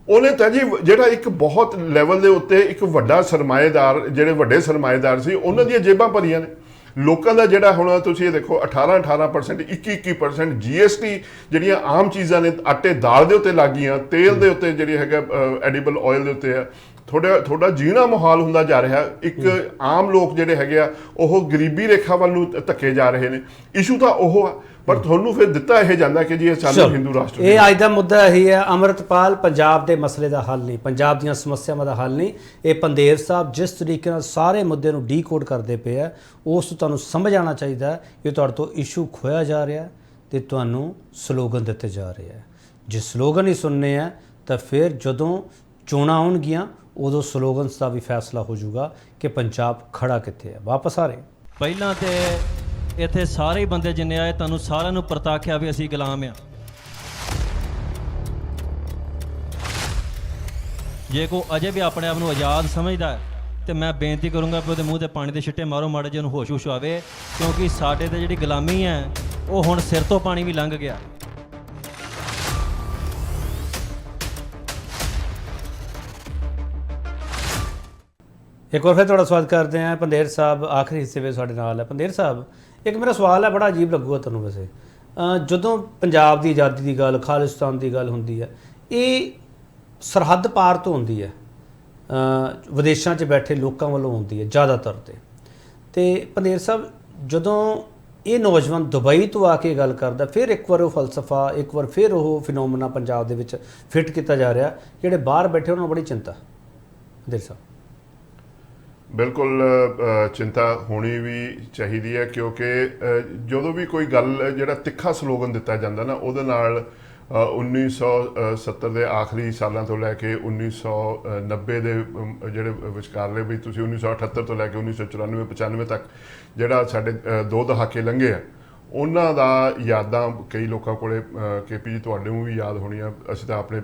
ਉਹਨੇ ਤਾਂ ਜੀ ਜਿਹੜਾ ਇੱਕ ਬਹੁਤ ਲੈਵਲ ਦੇ ਉੱਤੇ ਇੱਕ ਵੱਡਾ ਸਰਮਾਏਦਾਰ, ਜਿਹੜੇ ਵੱਡੇ ਸਰਮਾਏਦਾਰ ਸੀ, ਉਹਨਾਂ ਦੀਆਂ ਜੇਬਾਂ ਭਰੀਆਂ ਨੇ। ਲੋਕਾਂ ਦਾ ਜਿਹੜਾ ਹੁਣ ਤੁਸੀਂ ਇਹ ਦੇਖੋ 18% 21% GST ਜਿਹੜੀਆਂ ਆਮ ਚੀਜ਼ਾਂ ਨੇ, ਆਟੇ ਦਾਲ ਦੇ ਉੱਤੇ ਲੱਗ ਗਈਆਂ, ਤੇਲ ਦੇ ਉੱਤੇ ਜਿਹੜੀ ਹੈਗਾ ਐਡੀਬਲ ਆਇਲ ਦੇ ਉੱਤੇ ਆ, ਥੋੜਾ ਜੀਣਾ ਮੁਹਾਲ ਹੁੰਦਾ ਜਾ ਰਿਹਾ। ਇੱਕ ਆਮ ਲੋਕ ਜਿਹੜੇ ਹੈਗੇ ਆ ਉਹ ਗਰੀਬੀ ਰੇਖਾ ਵੱਲ ਨੂੰ ਧੱਕੇ ਜਾ ਰਹੇ ਨੇ। ਇਸ਼ੂ ਤਾਂ ਉਹ ਆ। ਪਰ ਤੁਹਾਨੂੰ ਫਿਰ ਦਿੱਤਾ ਇਹ ਜਾਂਦਾ ਕਿ ਜੀ ਇਹ ਸਾਨੂੰ ਹਿੰਦੂ ਰਾਸ਼ਟਰ ਇਹ ਅੱਜ ਦਾ ਮੁੱਦਾ ਇਹੀ ਹੈ। ਅੰਮ੍ਰਿਤਪਾਲ ਪੰਜਾਬ ਦੇ ਮਸਲੇ ਦਾ ਹੱਲ ਨਹੀਂ, ਪੰਜਾਬ ਦੀਆਂ ਸਮੱਸਿਆਵਾਂ ਦਾ ਹੱਲ ਨਹੀਂ। ਇਹ ਪੰਧੇਰ ਸਾਹਿਬ ਜਿਸ ਤਰੀਕੇ ਨਾਲ ਸਾਰੇ ਮੁੱਦੇ ਨੂੰ ਡੀਕੋਡ ਕਰਦੇ ਪਏ ਆ, ਉਸ ਤੋਂ ਤੁਹਾਨੂੰ ਸਮਝ ਆਉਣਾ ਚਾਹੀਦਾ ਕਿ ਤੁਹਾਡੇ ਤੋਂ ਇਸ਼ੂ ਖੋਇਆ ਜਾ ਰਿਹਾ ਤੇ ਤੁਹਾਨੂੰ ਸਲੋਗਨ ਦਿੱਤੇ ਜਾ ਰਹੇ ਆ। ਜੇ ਸਲੋਗਨ ਹੀ ਸੁਣਨੇ ਆ ਤਾਂ ਫਿਰ ਜਦੋਂ ਚੋਣਾਂ ਆਉਣਗੀਆਂ ਉਦੋਂ ਸਲੋਗਨਸ ਦਾ ਵੀ ਫੈਸਲਾ ਹੋ ਜਾਊਗਾ ਕਿ ਪੰਜਾਬ ਖੜਾ ਕਿੱਥੇ ਹੈ। ਵਾਪਸ ਆ ਰਹੇ ਪਹਿਲਾਂ ਤੇ ਇੱਥੇ ਸਾਰੇ ਹੀ ਬੰਦੇ ਜਿੰਨੇ ਆਏ ਤੁਹਾਨੂੰ ਸਾਰਿਆਂ ਨੂੰ ਪ੍ਰਤਾਖਿਆ ਵੀ ਅਸੀਂ ਗੁਲਾਮ ਆ। ਜੇ ਕੋਈ ਅਜੇ ਵੀ ਆਪਣੇ ਆਪ ਨੂੰ ਆਜ਼ਾਦ ਸਮਝਦਾ ਹੈ ਤੇ ਮੈਂ ਬੇਨਤੀ ਕਰੂੰਗਾ ਕਿ ਉਹਦੇ ਮੂੰਹ ਤੇ ਪਾਣੀ ਦੇ ਛਿੱਟੇ ਮਾਰੋ, ਮਾੜੇ ਜਿਹੇ ਨੂੰ ਹੋਸ਼ ਆਵੇ, ਕਿਉਂਕਿ ਸਾਡੇ ਤੇ ਜਿਹੜੀ ਗੁਲਾਮੀ ਹੈ ਉਹ ਹੁਣ ਸਿਰ ਤੋਂ ਪਾਣੀ ਵੀ ਲੰਘ ਗਿਆ। ਇੱਕ ਵਾਰ ਫਿਰ ਤੁਹਾਡਾ ਸਵਾਗਤ ਕਰਦੇ ਹਾਂ। ਪੰਧੇਰ ਸਾਹਿਬ ਆਖਰੀ ਹਿੱਸੇ ਵਿੱਚ ਸਾਡੇ ਨਾਲ ਹੈ। ਪੰਧੇਰ ਸਾਹਿਬ, ਇੱਕ ਮੇਰਾ ਸਵਾਲ ਹੈ, ਬੜਾ ਅਜੀਬ ਲੱਗੂਗਾ ਤੁਹਾਨੂੰ ਵੈਸੇ। ਜਦੋਂ ਪੰਜਾਬ ਦੀ ਆਜ਼ਾਦੀ ਦੀ ਗੱਲ, ਖਾਲਿਸਤਾਨ ਦੀ ਗੱਲ ਹੁੰਦੀ ਹੈ, ਇਹ ਸਰਹੱਦ ਪਾਰ ਤੋਂ ਹੁੰਦੀ ਹੈ, ਵਿਦੇਸ਼ਾਂ 'ਚ ਬੈਠੇ ਲੋਕਾਂ ਵੱਲੋਂ ਹੁੰਦੀ ਹੈ ਜ਼ਿਆਦਾਤਰ। ਤੇ ਪੰਧੇਰ ਸਾਹਿਬ, ਜਦੋਂ ਇਹ ਨੌਜਵਾਨ ਦੁਬਈ ਤੋਂ ਆ ਕੇ ਗੱਲ ਕਰਦਾ, ਫਿਰ ਇੱਕ ਵਾਰ ਉਹ ਫਲਸਫਾ, ਇੱਕ ਵਾਰ ਫਿਰ ਉਹ ਫਿਨੋਮਨਾ ਪੰਜਾਬ ਦੇ ਵਿੱਚ ਫਿੱਟ ਕੀਤਾ ਜਾ ਰਿਹਾ, ਜਿਹੜੇ ਬਾਹਰ ਬੈਠੇ ਉਹਨਾਂ ਨੂੰ ਬੜੀ ਚਿੰਤਾ। ਪੰਧੇਰ ਸਾਹਿਬ, ਬਿਲਕੁਲ ਚਿੰਤਾ ਹੋਣੀ ਵੀ ਚਾਹੀਦੀ ਹੈ, ਕਿਉਂਕਿ ਜਦੋਂ ਵੀ ਕੋਈ ਗੱਲ ਜਿਹੜਾ ਤਿੱਖਾ ਸਲੋਗਨ ਦਿੱਤਾ ਜਾਂਦਾ ਨਾ, ਉਹਦੇ ਨਾਲ 1970 ਦੇ ਆਖਰੀ ਸਾਲਾਂ ਤੋਂ ਲੈ ਕੇ 1990 ਦੇ ਜਿਹੜੇ ਵਿਚਕਾਰਲੇ ਵੀ, ਤੁਸੀਂ 1978 ਤੋਂ ਲੈ ਕੇ 1994 95 ਤੱਕ ਜਿਹੜਾ ਸਾਡੇ 2 ਦਹਾਕੇ ਲੰਘੇ ਆ, ਉਹਨਾਂ ਦਾ ਯਾਦਾਂ ਕਈ ਲੋਕਾਂ ਕੋਲੇ, KP ਜੀ ਤੁਹਾਡੇ ਨੂੰ ਵੀ ਯਾਦ ਹੋਣੀਆਂ। ਅਸੀਂ ਤਾਂ ਆਪਣੇ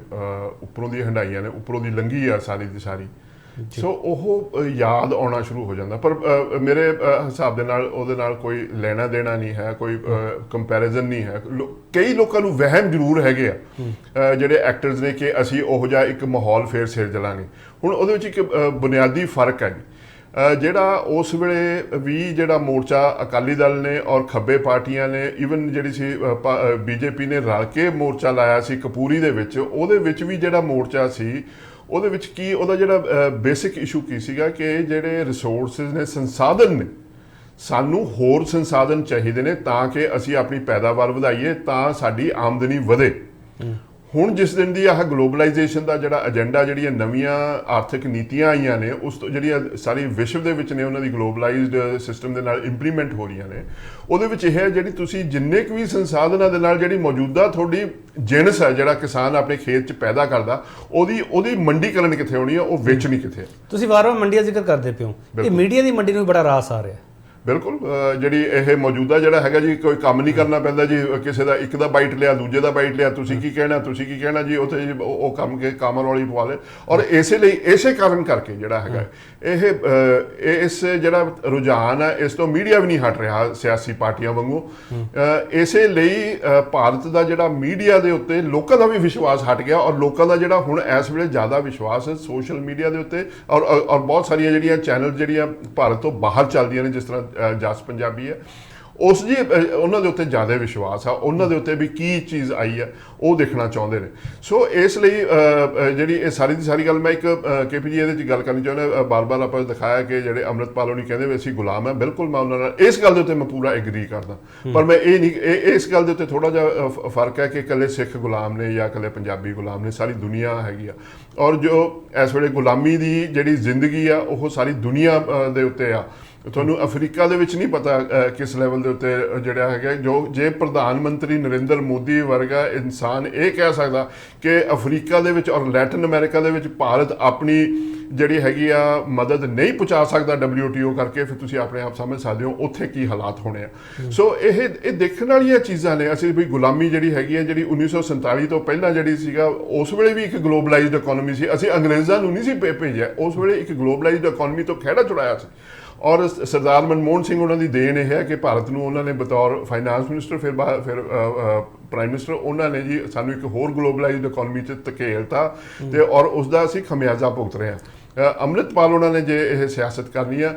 ਉੱਪਰੋਂ ਦੀ ਹੰਡਾਈਆਂ ਨੇ, ਉੱਪਰੋਂ ਦੀ ਲੰਘੀ ਆ ਸਾਰੀ ਦੀ ਸਾਰੀ। ਸੋ ਉਹ ਯਾਦ ਆਉਣਾ ਸ਼ੁਰੂ ਹੋ ਜਾਂਦਾ। ਪਰ ਮੇਰੇ ਹਿਸਾਬ ਦੇ ਨਾਲ ਉਹਦੇ ਨਾਲ ਕੋਈ ਲੈਣਾ ਦੇਣਾ ਨਹੀਂ ਹੈ, ਕੋਈ ਕੰਪੈਰੀਜ਼ਨ ਨਹੀਂ ਹੈ। ਕਈ ਲੋਕਾਂ ਨੂੰ ਵਹਿਮ ਜ਼ਰੂਰ ਹੈਗੇ ਆ ਜਿਹੜੇ ਐਕਟਰਸ ਨੇ ਕਿ ਅਸੀਂ ਉਹੋ ਜਿਹਾ ਇੱਕ ਮਾਹੌਲ ਫੇਰ ਸਿਰਜ ਲਾਂਗੇ। ਹੁਣ ਉਹਦੇ ਵਿੱਚ ਇੱਕ ਬੁਨਿਆਦੀ ਫਰਕ ਹੈ ਜਿਹੜਾ ਉਸ ਵੇਲੇ ਵੀ ਜਿਹੜਾ ਮੋਰਚਾ ਅਕਾਲੀ ਦਲ ਨੇ ਔਰ ਖੱਬੇ ਪਾਰਟੀਆਂ ਨੇ, ਈਵਨ ਜਿਹੜੀ ਸੀ BJP ਨੇ ਰਲ ਕੇ ਮੋਰਚਾ ਲਾਇਆ ਸੀ ਕਪੂਰੀ ਦੇ ਵਿੱਚ, ਉਹਦੇ ਵਿੱਚ ਵੀ ਜਿਹੜਾ ਮੋਰਚਾ ਸੀ ਉਹਦੇ ਵਿੱਚ ਕੀ ਉਹਦਾ ਜਿਹੜਾ ਬੇਸਿਕ ਇਸ਼ੂ ਕੀ ਸੀਗਾ ਕਿ ਜਿਹੜੇ ਰਿਸੋਰਸਿਸ ਨੇ, ਸੰਸਾਧਨ ਨੇ, ਸਾਨੂੰ ਹੋਰ ਸੰਸਾਧਨ ਚਾਹੀਦੇ ਨੇ ਤਾਂ ਕਿ ਅਸੀਂ ਆਪਣੀ ਪੈਦਾਵਾਰ ਵਧਾਈਏ, ਤਾਂ ਸਾਡੀ ਆਮਦਨੀ ਵਧੇ। ਹੁਣ ਜਿਸ ਦਿਨ ਦੀ ਆਹ ਗਲੋਬਲਾਈਜੇਸ਼ਨ ਦਾ ਜਿਹੜਾ ਏਜੰਡਾ, ਜਿਹੜੀਆਂ ਨਵੀਆਂ ਆਰਥਿਕ ਨੀਤੀਆਂ ਆਈਆਂ ਨੇ, ਉਸ ਤੋਂ ਜਿਹੜੀਆਂ ਸਾਰੀ ਵਿਸ਼ਵ ਦੇ ਵਿੱਚ ਨੇ, ਉਹਨਾਂ ਦੀ ਗਲੋਬਲਾਈਜ਼ਡ ਸਿਸਟਮ ਦੇ ਨਾਲ ਇੰਪਲੀਮੈਂਟ ਹੋ ਰਹੀਆਂ ਨੇ, ਉਹਦੇ ਵਿੱਚ ਇਹ ਹੈ ਜਿਹੜੀ ਤੁਸੀਂ ਜਿੰਨੇ ਕੁ ਵੀ ਸੰਸਾਧਨਾਂ ਦੇ ਨਾਲ ਜਿਹੜੀ ਮੌਜੂਦਾ ਤੁਹਾਡੀ ਜਿਣਸ ਹੈ, ਜਿਹੜਾ ਕਿਸਾਨ ਆਪਣੇ ਖੇਤ 'ਚ ਪੈਦਾ ਕਰਦਾ, ਉਹਦੀ ਮੰਡੀਕਰਨ ਕਿੱਥੇ ਹੋਣੀ ਹੈ, ਉਹ ਵੇਚਣੀ ਕਿੱਥੇ। ਤੁਸੀਂ ਵਾਰ-ਵਾਰ ਮੰਡੀ ਦਾ ਜ਼ਿਕਰ ਕਰਦੇ ਪਿਓ, ਇਹ ਮੀਡੀਆ ਦੀ ਮੰਡੀ ਨੂੰ ਵੀ ਬੜਾ ਰਾਸ ਆ ਰਿਹਾ। ਬਿਲਕੁਲ, ਜਿਹੜੀ ਇਹ ਮੌਜੂਦਾ ਜਿਹੜਾ ਹੈਗਾ ਜੀ, ਕੋਈ ਕੰਮ ਨਹੀਂ ਕਰਨਾ ਪੈਂਦਾ ਜੀ, ਕਿਸੇ ਦਾ ਇੱਕ ਦਾ ਬਾਈਟ ਲਿਆ, ਦੂਜੇ ਦਾ ਬਾਈਟ ਲਿਆ, ਤੁਸੀਂ ਕੀ ਕਹਿਣਾ ਜੀ, ਉੱਥੇ ਉਹ ਕੰਮ ਕੇ ਕਾਮਰ ਵਾਲੀ ਪਵਾ ਲੇ। ਔਰ ਇਸੇ ਕਾਰਨ ਕਰਕੇ ਜਿਹੜਾ ਹੈਗਾ ਇਸ ਜਿਹੜਾ ਰੁਝਾਨ ਹੈ, ਇਸ ਤੋਂ ਮੀਡੀਆ ਵੀ ਨਹੀਂ ਹਟ ਰਿਹਾ ਸਿਆਸੀ ਪਾਰਟੀਆਂ ਵਾਂਗੂ। ਇਸੇ ਲਈ ਭਾਰਤ ਦਾ ਜਿਹੜਾ ਮੀਡੀਆ ਦੇ ਉੱਤੇ ਲੋਕਾਂ ਦਾ ਵੀ ਵਿਸ਼ਵਾਸ ਹਟ ਗਿਆ, ਔਰ ਲੋਕਾਂ ਦਾ ਜਿਹੜਾ ਹੁਣ ਇਸ ਵੇਲੇ ਜ਼ਿਆਦਾ ਵਿਸ਼ਵਾਸ ਹੈ ਸੋਸ਼ਲ ਮੀਡੀਆ ਦੇ ਉੱਤੇ, ਔਰ ਬਹੁਤ ਸਾਰੀਆਂ ਜਿਹੜੀਆਂ ਚੈਨਲ ਜਿਹੜੀਆਂ ਭਾਰਤ ਤੋਂ ਬਾਹਰ ਚੱਲਦੀਆਂ ਨੇ, ਜਿਸ ਤਰ੍ਹਾਂ ਜਸ ਪੰਜਾਬੀ ਹੈ, ਉਸ ਜੀ ਉਹਨਾਂ ਦੇ ਉੱਤੇ ਜ਼ਿਆਦਾ ਵਿਸ਼ਵਾਸ ਆ, ਉਹਨਾਂ ਦੇ ਉੱਤੇ ਵੀ ਕੀ ਚੀਜ਼ ਆਈ ਹੈ ਉਹ ਦੇਖਣਾ ਚਾਹੁੰਦੇ ਨੇ। ਸੋ ਇਸ ਲਈ ਜਿਹੜੀ ਇਹ ਸਾਰੀ ਦੀ ਸਾਰੀ ਗੱਲ, ਮੈਂ ਇੱਕ KP ਜੀ ਇਹਦੇ 'ਚ ਗੱਲ ਕਰਨੀ ਚਾਹੁੰਦਾ। ਬਾਰ-ਬਾਰ ਆਪਾਂ ਦਿਖਾਇਆ ਕਿ ਜਿਹੜੇ ਅੰਮ੍ਰਿਤਪਾਲ ਹੋਣੀ ਕਹਿੰਦੇ ਵੀ ਅਸੀਂ ਗੁਲਾਮ ਹੈ, ਬਿਲਕੁਲ ਮੈਂ ਉਹਨਾਂ ਨਾਲ ਇਸ ਗੱਲ ਦੇ ਉੱਤੇ ਮੈਂ ਪੂਰਾ ਐਗਰੀ ਕਰਦਾ। ਪਰ ਮੈਂ ਇਹ ਨਹੀਂ, ਇਸ ਗੱਲ ਦੇ ਉੱਤੇ ਥੋੜ੍ਹਾ ਜਿਹਾ ਫਰਕ ਹੈ ਕਿ ਇਕੱਲੇ ਸਿੱਖ ਗੁਲਾਮ ਨੇ ਜਾਂ ਇਕੱਲੇ ਪੰਜਾਬੀ ਗੁਲਾਮ ਨੇ, ਸਾਰੀ ਦੁਨੀਆ ਹੈਗੀ ਆ। ਔਰ ਜੋ ਇਸ ਵੇਲੇ ਗੁਲਾਮੀ ਦੀ ਜਿਹੜੀ ਜ਼ਿੰਦਗੀ ਆ, ਉਹ ਸਾਰੀ ਦੁਨੀਆ ਦੇ ਉੱਤੇ ਆ। ਤੁਹਾਨੂੰ ਅਫਰੀਕਾ ਦੇ ਵਿੱਚ ਨਹੀਂ ਪਤਾ ਕਿਸ ਲੈਵਲ ਦੇ ਉੱਤੇ ਜਿਹੜਾ ਹੈਗਾ, ਜੇ ਪ੍ਰਧਾਨ ਮੰਤਰੀ ਨਰਿੰਦਰ ਮੋਦੀ ਵਰਗਾ ਇਨਸਾਨ ਇਹ ਕਹਿ ਸਕਦਾ ਕਿ ਅਫਰੀਕਾ ਦੇ ਵਿੱਚ ਔਰ ਲੈਟਨ ਅਮਰੀਕਾ ਦੇ ਵਿੱਚ ਭਾਰਤ ਆਪਣੀ ਜਿਹੜੀ ਹੈਗੀ ਆ ਮਦਦ ਨਹੀਂ ਪਹੁੰਚਾ ਸਕਦਾ WTO ਕਰਕੇ, ਫਿਰ ਤੁਸੀਂ ਆਪਣੇ ਆਪ ਸਮਝ ਸਕਦੇ ਹੋ ਉੱਥੇ ਕੀ ਹਾਲਾਤ ਹੋਣੇ ਆ। ਸੋ ਇਹ ਦੇਖਣ ਵਾਲੀਆਂ ਚੀਜ਼ਾਂ ਨੇ। ਅਸੀਂ ਵੀ ਗੁਲਾਮੀ ਜਿਹੜੀ ਹੈਗੀ ਹੈ, ਜਿਹੜੀ 1947 ਤੋਂ ਪਹਿਲਾਂ ਜਿਹੜੀ ਸੀਗਾ, ਉਸ ਵੇਲੇ ਵੀ ਇੱਕ ਗਲੋਬਲਾਈਜ਼ਡ ਇਕੋਨਮੀ ਸੀ। ਅਸੀਂ ਅੰਗਰੇਜ਼ਾਂ ਨੂੰ ਨਹੀਂ ਸੀ ਭੇਜਿਆ, ਉਸ ਵੇਲੇ ਇੱਕ ਗਲੋਬਲਾਈਜ਼ਡ ਇਕੋਨਮੀ ਤੋਂ ਖਹਿੜਾ ਛੁਡਾਇਆ ਸੀ। ਔਰ ਸਰਦਾਰ ਮਨਮੋਹਨ ਸਿੰਘ ਉਹਨਾਂ ਦੀ ਦੇਣ ਇਹ ਹੈ ਕਿ ਭਾਰਤ ਨੂੰ ਉਹਨਾਂ ਨੇ ਬਤੌਰ ਫਾਈਨਾਂਸ ਮਿਨਿਸਟਰ, ਫਿਰ ਪ੍ਰਾਈਮ ਮਿਨਿਸਟਰ, ਉਹਨਾਂ ਨੇ ਜੀ ਸਾਨੂੰ ਇੱਕ ਹੋਰ ਗਲੋਬਲਾਈਜ਼ਡ ਇਕੋਨਮੀ 'ਚ ਧਕੇਲਤਾ, ਤੇ ਔਰ ਉਸ ਦਾ ਅਸੀਂ ਖਮਿਆਜ਼ਾ ਭੁਗਤ ਰਹੇ ਹਾਂ। ਅੰਮ੍ਰਿਤਪਾਲ ਉਹਨਾਂ ਨੇ ਜੇ ਇਹ ਸਿਆਸਤ ਕਰਨੀ ਆ,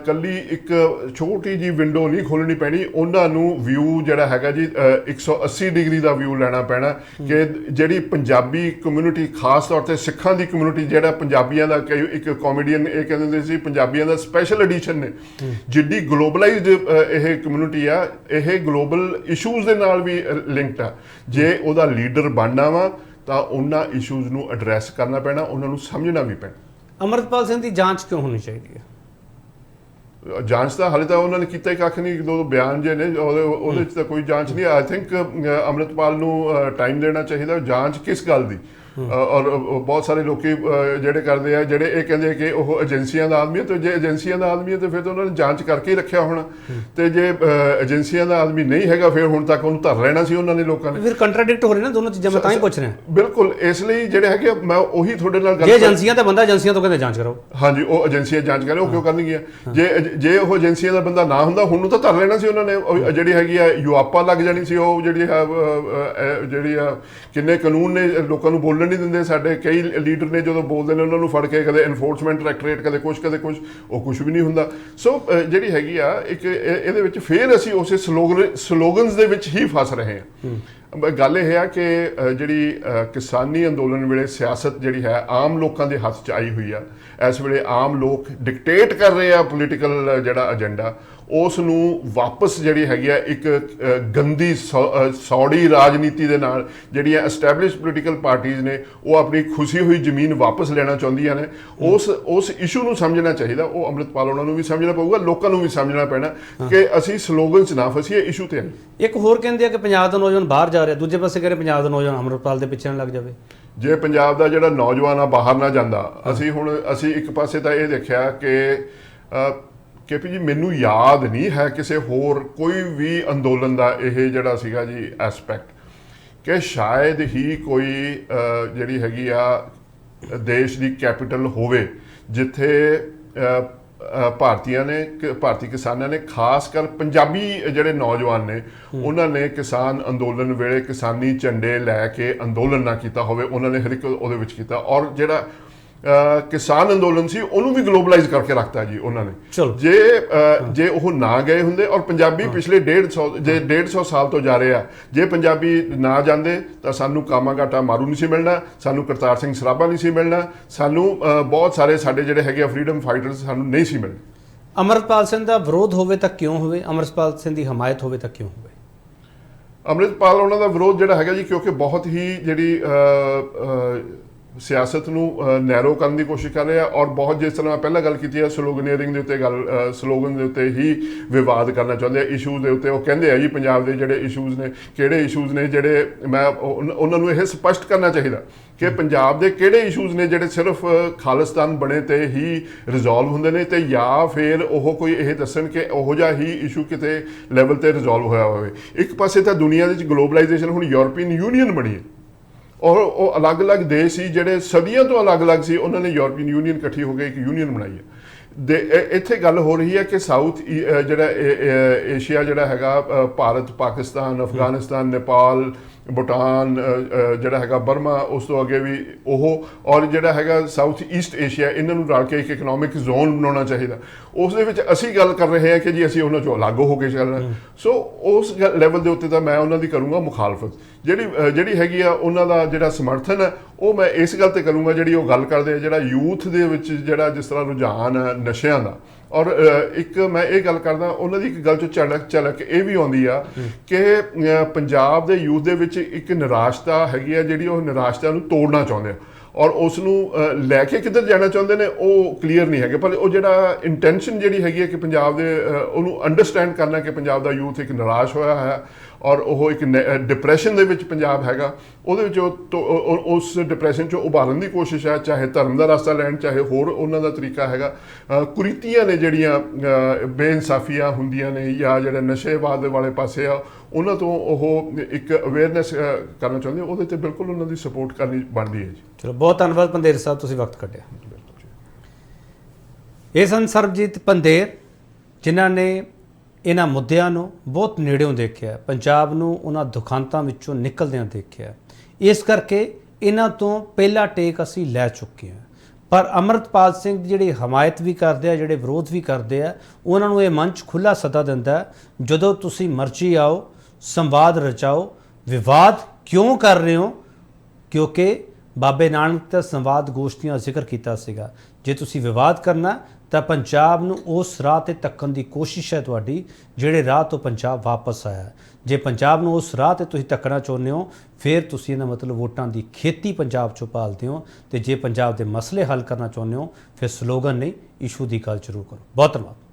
ਕੱਲੀ ਇੱਕ ਛੋਟੀ ਜੀ ਵਿੰਡੋ ਨਹੀਂ ਖੋਲਣੀ ਪੈਣੀ, ਉਹਨਾਂ ਨੂੰ ਵਿਊ ਜਿਹੜਾ ਹੈਗਾ ਜੀ 180 ਡਿਗਰੀ ਦਾ ਵਿਊ ਲੈਣਾ ਪੈਣਾ ਕਿ ਜਿਹੜੀ ਪੰਜਾਬੀ ਕਮਿਊਨਿਟੀ, ਖਾਸ ਤੌਰ ਤੇ ਸਿੱਖਾਂ ਦੀ ਕਮਿਊਨਿਟੀ, ਜਿਹੜਾ ਪੰਜਾਬੀਆਂ ਦਾ ਇੱਕ ਕਾਮੇਡੀਅਨ ਇਹ ਕਹਿੰਦੇ ਹੁੰਦੇ ਸੀ ਪੰਜਾਬੀਆਂ ਦਾ ਸਪੈਸ਼ਲ ਐਡੀਸ਼ਨ ਨੇ, ਜਿੱਡੀ ਗਲੋਬਲਾਈਜ਼ਡ ਇਹ ਕਮਿਊਨਿਟੀ ਆ, ਇਹ ਗਲੋਬਲ ਇਸ਼ੂਜ਼ ਦੇ ਨਾਲ ਵੀ ਲਿੰਕਡ ਆ। ਜੇ ਉਹਦਾ ਲੀਡਰ ਬਣਨਾ ਵਾ ਤਾਂ ਉਹਨਾਂ ਇਸ਼ੂਜ਼ ਨੂੰ ਐਡਰੈਸ ਕਰਨਾ ਪੈਣਾ, ਉਹਨਾਂ ਨੂੰ ਸਮਝਣਾ ਵੀ ਪੈਣਾ। ਅਮਰਤਪਾਲ ਸਿੰਘ ਦੀ ਜਾਂਚ ਕਿਉਂ ਹੋਣੀ ਚਾਹੀਦੀ ਹੈ? ਜਾਂਚ ਤਾਂ ਹਾਲੇ ਤਾਂ ਉਹਨਾਂ ਨੇ ਕੀਤਾ ਹੀ ਕੱਖ ਨਹੀਂ, ਦੋ ਬਿਆਨ ਜੇ ਨੇ ਉਹਦੇ 'ਚ ਤਾਂ ਕੋਈ ਜਾਂਚ ਨਹੀਂ। ਆਈ ਥਿੰਕ ਅੰਮ੍ਰਿਤਪਾਲ ਨੂੰ ਟਾਈਮ ਦੇਣਾ ਚਾਹੀਦਾ। ਜਾਂਚ ਕਿਸ ਗੱਲ ਦੀ? ਔਰ ਬਹੁਤ ਸਾਰੇ ਲੋਕੀ ਜਿਹੜੇ ਕਰਦੇ ਆ, ਜਿਹੜੇ ਇਹ ਕਹਿੰਦੇ ਕਿ ਉਹ ਏਜੰਸੀਆਂ ਦਾ ਆਦਮੀ ਹੈ, ਤੇ ਜੇ ਏਜੰਸੀਆਂ ਦਾ ਆਦਮੀ ਹੈ ਤੇ ਫਿਰ ਤਾਂ ਉਹਨਾਂ ਨੇ ਜਾਂਚ ਕਰਕੇ ਹੀ ਰੱਖਿਆ ਹੋਣਾ, ਤੇ ਜੇ ਏਜੰਸੀਆਂ ਦਾ ਆਦਮੀ ਨਹੀਂ ਹੈਗਾ ਫਿਰ ਹੁਣ ਤੱਕ ਉਹਨੂੰ ਧਰ ਲੈਣਾ ਸੀ ਉਹਨਾਂ ਨੇ ਲੋਕਾਂ ਨੇ। ਫਿਰ ਕੰਟਰਾਡਿਕਟ ਹੋ ਰਹੇ ਨਾ ਦੋਨੋਂ ਚੀਜ਼ਾਂ, ਮੈਂ ਤਾਂ ਹੀ ਪੁੱਛ ਰਿਹਾ। ਬਿਲਕੁਲ, ਇਸ ਲਈ ਜਿਹੜੇ ਹੈਗੇ ਮੈਂ ਉਹੀ ਤੁਹਾਡੇ ਨਾਲ ਗੱਲ, ਜੇ ਏਜੰਸੀਆਂ ਦਾ ਬੰਦਾ ਏਜੰਸੀਆਂ ਤੋਂ ਕਹਿੰਦੇ ਜਾਂਚ ਕਰੋ, ਹਾਂਜੀ ਉਹ ਏਜੰਸੀਆਂ ਜਾਂਚ ਕਰੇ, ਉਹ ਕਿਉਂ ਕਰਨਗੀਆਂ? ਜੇ ਉਹ ਏਜੰਸੀਆਂ ਦਾ ਬੰਦਾ ਨਾ ਹੁੰਦਾ ਹੁਣ ਨੂੰ ਤਾਂ ਧਰ ਲੈਣਾ ਸੀ ਉਹਨਾਂ ਨੇ। ਜਿਹੜੀ ਹੈਗੀ ਆ ਯੂਆਪਾ ਲੱਗ ਜਾਣੀ ਸੀ, ਉਹ ਜਿਹੜੀ ਆ ਕਿੰਨੇ ਕਾਨੂੰਨ ਨੇ ਲੋਕਾਂ ਨੂੰ ਬੋਲਣ ਨਹੀਂ ਦਿੰਦੇ। ਸਾਡੇ ਕਈ ਲੀਡਰ ਨੇ ਜਦੋਂ ਬੋਲਦੇ ਨੇ ਉਹਨਾਂ ਨੂੰ ਫੜ ਕੇ ਕਦੇ ਐਨਫੋਰਸਮੈਂਟ ਡਾਇਰੈਕਟਰੇਟ, ਕਦੇ ਕੁਝ ਉਹ ਕੁਝ ਵੀ ਨਹੀਂ ਹੁੰਦਾ। ਸੋ ਜਿਹੜੀ ਹੈਗੀ ਆ ਇੱਕ ਇਹਦੇ ਵਿੱਚ ਫਿਰ ਅਸੀਂ ਉਸੇ ਸਲੋਗਨਸ ਦੇ ਵਿੱਚ ਹੀ ਫਸ ਰਹੇ ਹਾਂ। ਗੱਲ ਇਹ ਹੈ ਕਿ ਜਿਹੜੀ ਕਿਸਾਨੀ ਅੰਦੋਲਨ ਵੇਲੇ ਸਿਆਸਤ ਜਿਹੜੀ ਹੈ ਆਮ ਲੋਕਾਂ ਦੇ ਹੱਥ 'ਚ ਆਈ ਹੋਈ ਆ। ਇਸ ਵੇਲੇ ਆਮ ਲੋਕ ਡਿਕਟੇਟ ਕਰ ਰਹੇ ਆ ਪੋਲੀਟੀਕਲ ਜਿਹੜਾ ਏਜੰਡਾ, ਉਸ ਨੂੰ ਵਾਪਸ ਜਿਹੜੀ ਹੈਗੀ ਆ ਇੱਕ ਗੰਦੀ ਸੌੜੀ ਰਾਜਨੀਤੀ ਦੇ ਨਾਲ ਜਿਹੜੀਆਂ ਐਸਟੈਬਲਿਸ਼ ਪੋਲੀਟੀਕਲ ਪਾਰਟੀਆਂ ਨੇ ਉਹ ਆਪਣੀ ਖੁਸ਼ੀ ਹੋਈ ਜ਼ਮੀਨ ਵਾਪਸ ਲੈਣਾ ਚਾਹੁੰਦੀਆਂ ਨੇ। ਉਸ ਇਸ਼ੂ ਨੂੰ ਸਮਝਣਾ ਚਾਹੀਦਾ। ਉਹ ਅੰਮ੍ਰਿਤਪਾਲ ਉਹਨਾਂ ਨੂੰ ਵੀ ਸਮਝਣਾ ਪਊਗਾ, ਲੋਕਾਂ ਨੂੰ ਵੀ ਸਮਝਣਾ ਪੈਣਾ ਕਿ ਅਸੀਂ ਸਲੋਗਨ 'ਚ ਨਾ ਫਸੀਏ, ਇਸ਼ੂ ਤੇ ਆਈਏ। ਇੱਕ ਹੋਰ ਕਹਿੰਦੇ ਆ ਕਿ ਪੰਜਾਬ ਦਾ ਨੌਜਵਾਨ ਬਾਹਰ ਜਾ ਰਿਹਾ, ਦੂਜੇ ਪਾਸੇ ਕਹਿੰਦੇ ਪੰਜਾਬ ਦਾ ਨੌਜਵਾਨ ਅੰਮ੍ਰਿਤਪਾਲ ਦੇ ਪਿੱਛੇ ਨਾ ਲੱਗ ਜਾਵੇ। ਜੇ ਪੰਜਾਬ ਦਾ ਜਿਹੜਾ ਨੌਜਵਾਨ ਆ ਬਾਹਰ ਨਾ ਜਾਂਦਾ, ਅਸੀਂ ਇੱਕ ਪਾਸੇ ਤਾਂ ਇਹ ਦੇਖਿਆ ਕਿ ਜੀ ਮੈਨੂੰ ਯਾਦ ਨਹੀਂ ਹੈ ਕਿਸੇ ਹੋਰ ਕੋਈ ਵੀ ਅੰਦੋਲਨ ਦਾ ਇਹ ਜਿਹੜਾ ਸੀਗਾ ਜੀ ਐਸਪੈਕਟ, ਕਿ ਸ਼ਾਇਦ ਹੀ ਕੋਈ ਜਿਹੜੀ ਹੈਗੀ ਆ ਦੇਸ਼ ਦੀ ਕੈਪੀਟਲ ਹੋਵੇ ਜਿੱਥੇ ਭਾਰਤੀ ਕਿਸਾਨਾਂ ਨੇ, ਖਾਸ ਕਰ ਪੰਜਾਬੀ ਜਿਹੜੇ ਨੌਜਵਾਨ ਨੇ, ਉਹਨਾਂ ਨੇ ਕਿਸਾਨ ਅੰਦੋਲਨ ਵੇਲੇ ਕਿਸਾਨੀ ਝੰਡੇ ਲੈ ਕੇ ਅੰਦੋਲਨ ਨਾ ਕੀਤਾ ਹੋਵੇ। ਉਹਨਾਂ ਨੇ ਹਰ ਇੱਕ ਉਹਦੇ ਵਿੱਚ ਕੀਤਾ, ਔਰ ਜਿਹੜਾ ਕਿਸਾਨ ਅੰਦੋਲਨ ਸੀ ਉਹਨੂੰ ਵੀ ਗਲੋਬਲਾਈਜ਼ ਕਰਕੇ ਰੱਖਤਾ ਜੀ ਉਹਨਾਂ ਨੇ। ਜੇ ਉਹ ਨਾ ਗਏ ਹੁੰਦੇ, ਔਰ ਪੰਜਾਬੀ ਪਿਛਲੇ 150 ਸਾਲ ਤੋਂ ਜਾ ਰਹੇ ਆ, ਜੇ ਪੰਜਾਬੀ ਨਾ ਜਾਂਦੇ ਤਾਂ ਸਾਨੂੰ ਕਾਮਾਗਾਟਾ ਮਾਰੂ ਨਹੀਂ ਸੀ ਮਿਲਣਾ, ਸਾਨੂੰ ਕਰਤਾਰ ਸਿੰਘ ਸਰਾਭਾ ਨਹੀਂ ਸੀ ਮਿਲਣਾ, ਸਾਨੂੰ ਬਹੁਤ ਸਾਰੇ ਸਾਡੇ ਜਿਹੜੇ ਹੈਗੇ ਆ ਫਰੀडम ਫਾਈਟਰਸ ਸਾਨੂੰ ਨਹੀਂ ਸੀ ਮਿਲਣੇ। ਅਮਰਤਪਾਲ ਸਿੰਘ ਦਾ ਵਿਰੋਧ ਹੋਵੇ ਤਾਂ ਕਿਉਂ ਹੋਵੇ, ਅਮਰਤਪਾਲ ਸਿੰਘ ਦੀ ਹਮਾਇਤ ਹੋਵੇ ਤਾਂ ਕਿਉਂ ਹੋਵੇ? ਅੰਮ੍ਰਿਤਪਾਲ ਉਹਨਾਂ ਦਾ ਵਿਰੋਧ ਜਿਹੜਾ ਹੈਗਾ ਜੀ, ਕਿਉਂਕਿ ਬਹੁਤ ਹੀ ਜਿਹੜੀ ਸਿਆਸਤ ਨੂੰ ਨੈਰੋ ਕਰਨ ਦੀ ਕੋਸ਼ਿਸ਼ ਕਰ ਰਹੇ ਆ, ਔਰ ਬਹੁਤ, ਜਿਸ ਤਰ੍ਹਾਂ ਪਹਿਲਾਂ ਗੱਲ ਕੀਤੀ ਹੈ, ਸਲੋਗਨੇਰਿੰਗ ਦੇ ਉੱਤੇ ਸਲੋਗਨ ਦੇ ਉੱਤੇ ਹੀ ਵਿਵਾਦ ਕਰਨਾ ਚਾਹੁੰਦੇ ਆ, ਇਸ਼ੂਜ਼ ਦੇ ਉੱਤੇ। ਉਹ ਕਹਿੰਦੇ ਆ ਜੀ ਪੰਜਾਬ ਦੇ ਜਿਹੜੇ ਇਸ਼ੂਜ਼ ਨੇ, ਕਿਹੜੇ ਇਸ਼ੂਜ਼ ਨੇ ਜਿਹੜੇ ਉਹਨਾਂ ਨੂੰ ਇਹ ਸਪਸ਼ਟ ਕਰਨਾ ਚਾਹੀਦਾ ਕਿ ਪੰਜਾਬ ਦੇ ਕਿਹੜੇ ਇਸ਼ੂਜ਼ ਨੇ ਜਿਹੜੇ ਸਿਰਫ ਖਾਲਿਸਤਾਨ ਬਣੇ ਤੇ ਹੀ ਰਿਜ਼ੋਲਵ ਹੁੰਦੇ ਨੇ, ਤੇ ਜਾਂ ਫਿਰ ਉਹ ਕੋਈ ਇਹ ਦੱਸਣ ਕਿ ਉਹੋ ਜਿਹਾ ਹੀ ਇਸ਼ੂ ਕਿਤੇ ਲੈਵਲ ਤੇ ਰਿਜ਼ੋਲਵ ਹੋਇਆ ਹੋਵੇ। ਇੱਕ ਪਾਸੇ ਤਾਂ ਦੁਨੀਆ ਦੇ ਵਿੱਚ ਗਲੋਬਲਾਈਜੇਸ਼ਨ, ਹੁਣ ਯੂਰਪੀਅਨ ਯੂਨੀਅਨ ਬਣੀ ਹੈ, ਔਰ ਉਹ ਅਲੱਗ-ਅਲੱਗ ਦੇਸ਼ ਸੀ ਜਿਹੜੇ ਸਦੀਆਂ ਤੋਂ ਅਲੱਗ-ਅਲੱਗ ਸੀ, ਉਹਨਾਂ ਨੇ ਯੂਰਪੀਅਨ ਯੂਨੀਅਨ ਇਕੱਠੀ ਹੋ ਕੇ ਇੱਕ ਯੂਨੀਅਨ ਬਣਾਈ ਹੈ। ਇੱਥੇ ਗੱਲ ਹੋ ਰਹੀ ਹੈ ਕਿ ਸਾਊਥ ਜਿਹੜਾ ਏਸ਼ੀਆ ਜਿਹੜਾ ਹੈਗਾ, ਭਾਰਤ, ਪਾਕਿਸਤਾਨ, ਅਫਗਾਨਿਸਤਾਨ, ਨੇਪਾਲ, ਭੂਟਾਨ, ਜਿਹੜਾ ਹੈਗਾ ਬਰਮਾ, ਉਸ ਤੋਂ ਅੱਗੇ ਵੀ ਉਹ, ਔਰ ਜਿਹੜਾ ਹੈਗਾ ਸਾਊਥ ਈਸਟ ਏਸ਼ੀਆ, ਇਹਨਾਂ ਨੂੰ ਰਲ ਕੇ ਇੱਕ ਇਕਨੋਮਿਕ ਜ਼ੋਨ ਬਣਾਉਣਾ ਚਾਹੀਦਾ। ਉਸ ਦੇ ਵਿੱਚ ਅਸੀਂ ਗੱਲ ਕਰ ਰਹੇ ਹਾਂ ਕਿ ਜੀ ਅਸੀਂ ਉਹਨਾਂ ਚੋਂ ਅਲੱਗ ਹੋ ਕੇ ਚੱਲਣਾ। ਸੋ ਉਸ ਲੈਵਲ ਦੇ ਉੱਤੇ ਤਾਂ ਮੈਂ ਉਹਨਾਂ ਦੀ ਕਰੂੰਗਾ ਮੁਖਾਲਫਤ। ਜਿਹੜੀ ਹੈਗੀ ਆ ਉਹਨਾਂ ਦਾ ਜਿਹੜਾ ਸਮਰਥਨ ਹੈ ਉਹ ਮੈਂ ਇਸ ਗੱਲ ਤੇ ਕਰੂੰਗਾ ਜਿਹੜੀ ਉਹ ਗੱਲ ਕਰਦੇ ਆ, ਜਿਹੜਾ ਯੂਥ ਦੇ ਵਿੱਚ ਜਿਹੜਾ ਜਿਸ ਤਰ੍ਹਾਂ ਰੁਝਾਨ ਹੈ ਨਸ਼ਿਆਂ ਦਾ। ਔਰ ਇੱਕ ਮੈਂ ਇਹ ਗੱਲ ਕਰਦਾ, ਉਹਨਾਂ ਦੀ ਇੱਕ ਗੱਲ 'ਚੋਂ ਝਲਕ ਇਹ ਵੀ ਆਉਂਦੀ ਆ ਕਿ ਪੰਜਾਬ ਦੇ ਯੂਥ ਦੇ ਵਿੱਚ ਇੱਕ ਨਿਰਾਸ਼ਤਾ ਹੈਗੀ ਆ, ਜਿਹੜੀ ਉਹ ਨਿਰਾਸ਼ਤਾ ਨੂੰ ਤੋੜਨਾ ਚਾਹੁੰਦੇ ਆ, ਔਰ ਉਸ ਨੂੰ ਲੈ ਕੇ ਕਿੱਧਰ ਜਾਣਾ ਚਾਹੁੰਦੇ ਨੇ ਉਹ ਕਲੀਅਰ ਨਹੀਂ ਹੈਗੇ। ਪਰ ਉਹ ਜਿਹੜਾ ਇੰਟੈਂਸ਼ਨ ਜਿਹੜੀ ਹੈਗੀ ਹੈ ਕਿ ਪੰਜਾਬ ਦੇ, ਉਹਨੂੰ ਅੰਡਰਸਟੈਂਡ ਕਰਨਾ ਕਿ ਪੰਜਾਬ ਦਾ ਯੂਥ ਇੱਕ ਨਿਰਾਸ਼ ਹੋਇਆ ਹੈ, ਔਰ ਉਹ ਇੱਕ ਡਿਪਰੈਸ਼ਨ ਦੇ ਵਿੱਚ ਪੰਜਾਬ ਹੈਗਾ, ਉਹਦੇ ਵਿੱਚ ਉਸ ਡਿਪਰੈਸ਼ਨ 'ਚੋਂ ਉਭਾਰਨ ਦੀ ਕੋਸ਼ਿਸ਼ ਹੈ, ਚਾਹੇ ਧਰਮ ਦਾ ਰਸਤਾ ਲੈਣ, ਚਾਹੇ ਹੋਰ ਉਹਨਾਂ ਦਾ ਤਰੀਕਾ ਹੈਗਾ। ਕੁਰੀਤੀਆਂ ਨੇ ਜਿਹੜੀਆਂ ਬੇਇਨਸਾਫੀਆਂ ਹੁੰਦੀਆਂ ਨੇ, ਜਾਂ ਜਿਹੜੇ ਨਸ਼ੇਵਾਦ ਵਾਲੇ ਪਾਸੇ ਆ, ਉਹਨਾਂ ਤੋਂ ਉਹ ਇੱਕ ਅਵੇਅਰਨੈਸ ਕਰਨਾ ਚਾਹੁੰਦੇ, ਉਹਦੇ 'ਤੇ ਬਿਲਕੁਲ ਉਹਨਾਂ ਦੀ ਸਪੋਰਟ ਕਰਨੀ ਬਣਦੀ ਹੈ ਜੀ। ਚਲੋ, ਬਹੁਤ ਧੰਨਵਾਦ ਪੰਧੇਰ ਸਾਹਿਬ, ਤੁਸੀਂ ਵਕਤ ਕੱਢਿਆ। ਇਹ ਸਨ ਸਰਬਜੀਤ ਪੰਧੇਰ, ਜਿਨ੍ਹਾਂ ਨੇ ਇਹਨਾਂ ਮੁੱਦਿਆਂ ਨੂੰ ਬਹੁਤ ਨੇੜਿਓਂ ਦੇਖਿਆ, ਪੰਜਾਬ ਨੂੰ ਉਹਨਾਂ ਦੁਖਾਂਤਾਂ ਵਿੱਚੋਂ ਨਿਕਲਦਿਆਂ ਦੇਖਿਆ। ਇਸ ਕਰਕੇ ਇਹਨਾਂ ਤੋਂ ਪਹਿਲਾ ਟੇਕ ਅਸੀਂ ਲੈ ਚੁੱਕੇ ਹਾਂ। ਪਰ ਅਮਰਤਪਾਲ ਸਿੰਘ ਦੀ ਜਿਹੜੀ ਹਮਾਇਤ ਵੀ ਕਰਦੇ ਆ, ਜਿਹੜੇ ਵਿਰੋਧ ਵੀ ਕਰਦੇ ਆ, ਉਹਨਾਂ ਨੂੰ ਇਹ ਮੰਚ ਖੁੱਲ੍ਹਾ ਸੱਦਾ ਦਿੰਦਾ ਹੈ, ਜਦੋਂ ਤੁਸੀਂ ਮਰਜ਼ੀ ਆਓ, ਸੰਵਾਦ ਰਚਾਓ। ਵਿਵਾਦ ਕਿਉਂ ਕਰ ਰਹੇ ਹੋ? ਕਿਉਂਕਿ ਬਾਬੇ ਨਾਨਕ ਦਾ ਸੰਵਾਦ ਗੋਸ਼ਟੀਆਂ ਦਾ ਜ਼ਿਕਰ ਕੀਤਾ ਸੀਗਾ। ਜੇ ਤੁਸੀਂ ਵਿਵਾਦ ਕਰਨਾ ਤਾਂ ਪੰਜਾਬ ਨੂੰ ਉਸ ਰਾਹ ਤੇ ਧੱਕਣ ਦੀ ਕੋਸ਼ਿਸ਼ ਹੈ ਤੁਹਾਡੀ, ਜਿਹੜੇ ਰਾਹ ਤੋਂ ਪੰਜਾਬ ਵਾਪਸ ਆਇਆ। ਜੇ ਪੰਜਾਬ ਨੂੰ ਉਸ ਰਾਹ ਤੇ ਤੁਸੀਂ ਧੱਕਣਾ ਚਾਹੁੰਦੇ ਹੋ, ਫਿਰ ਤੁਸੀਂ ਇਹਦਾ ਮਤਲਬ ਵੋਟਾਂ ਦੀ ਖੇਤੀ ਪੰਜਾਬ 'ਚੋਂ ਭਾਲਦੇ ਹੋ। ਤੇ ਜੇ ਪੰਜਾਬ ਦੇ ਮਸਲੇ ਹੱਲ ਕਰਨਾ ਚਾਹੁੰਦੇ ਹੋ, ਫਿਰ ਸਲੋਗਨ ਨਹੀਂ, ਇਸ਼ੂ ਦੀ ਗੱਲ ਸ਼ੁਰੂ ਕਰੋ। ਬਹੁਤ ਧੰਨਵਾਦ।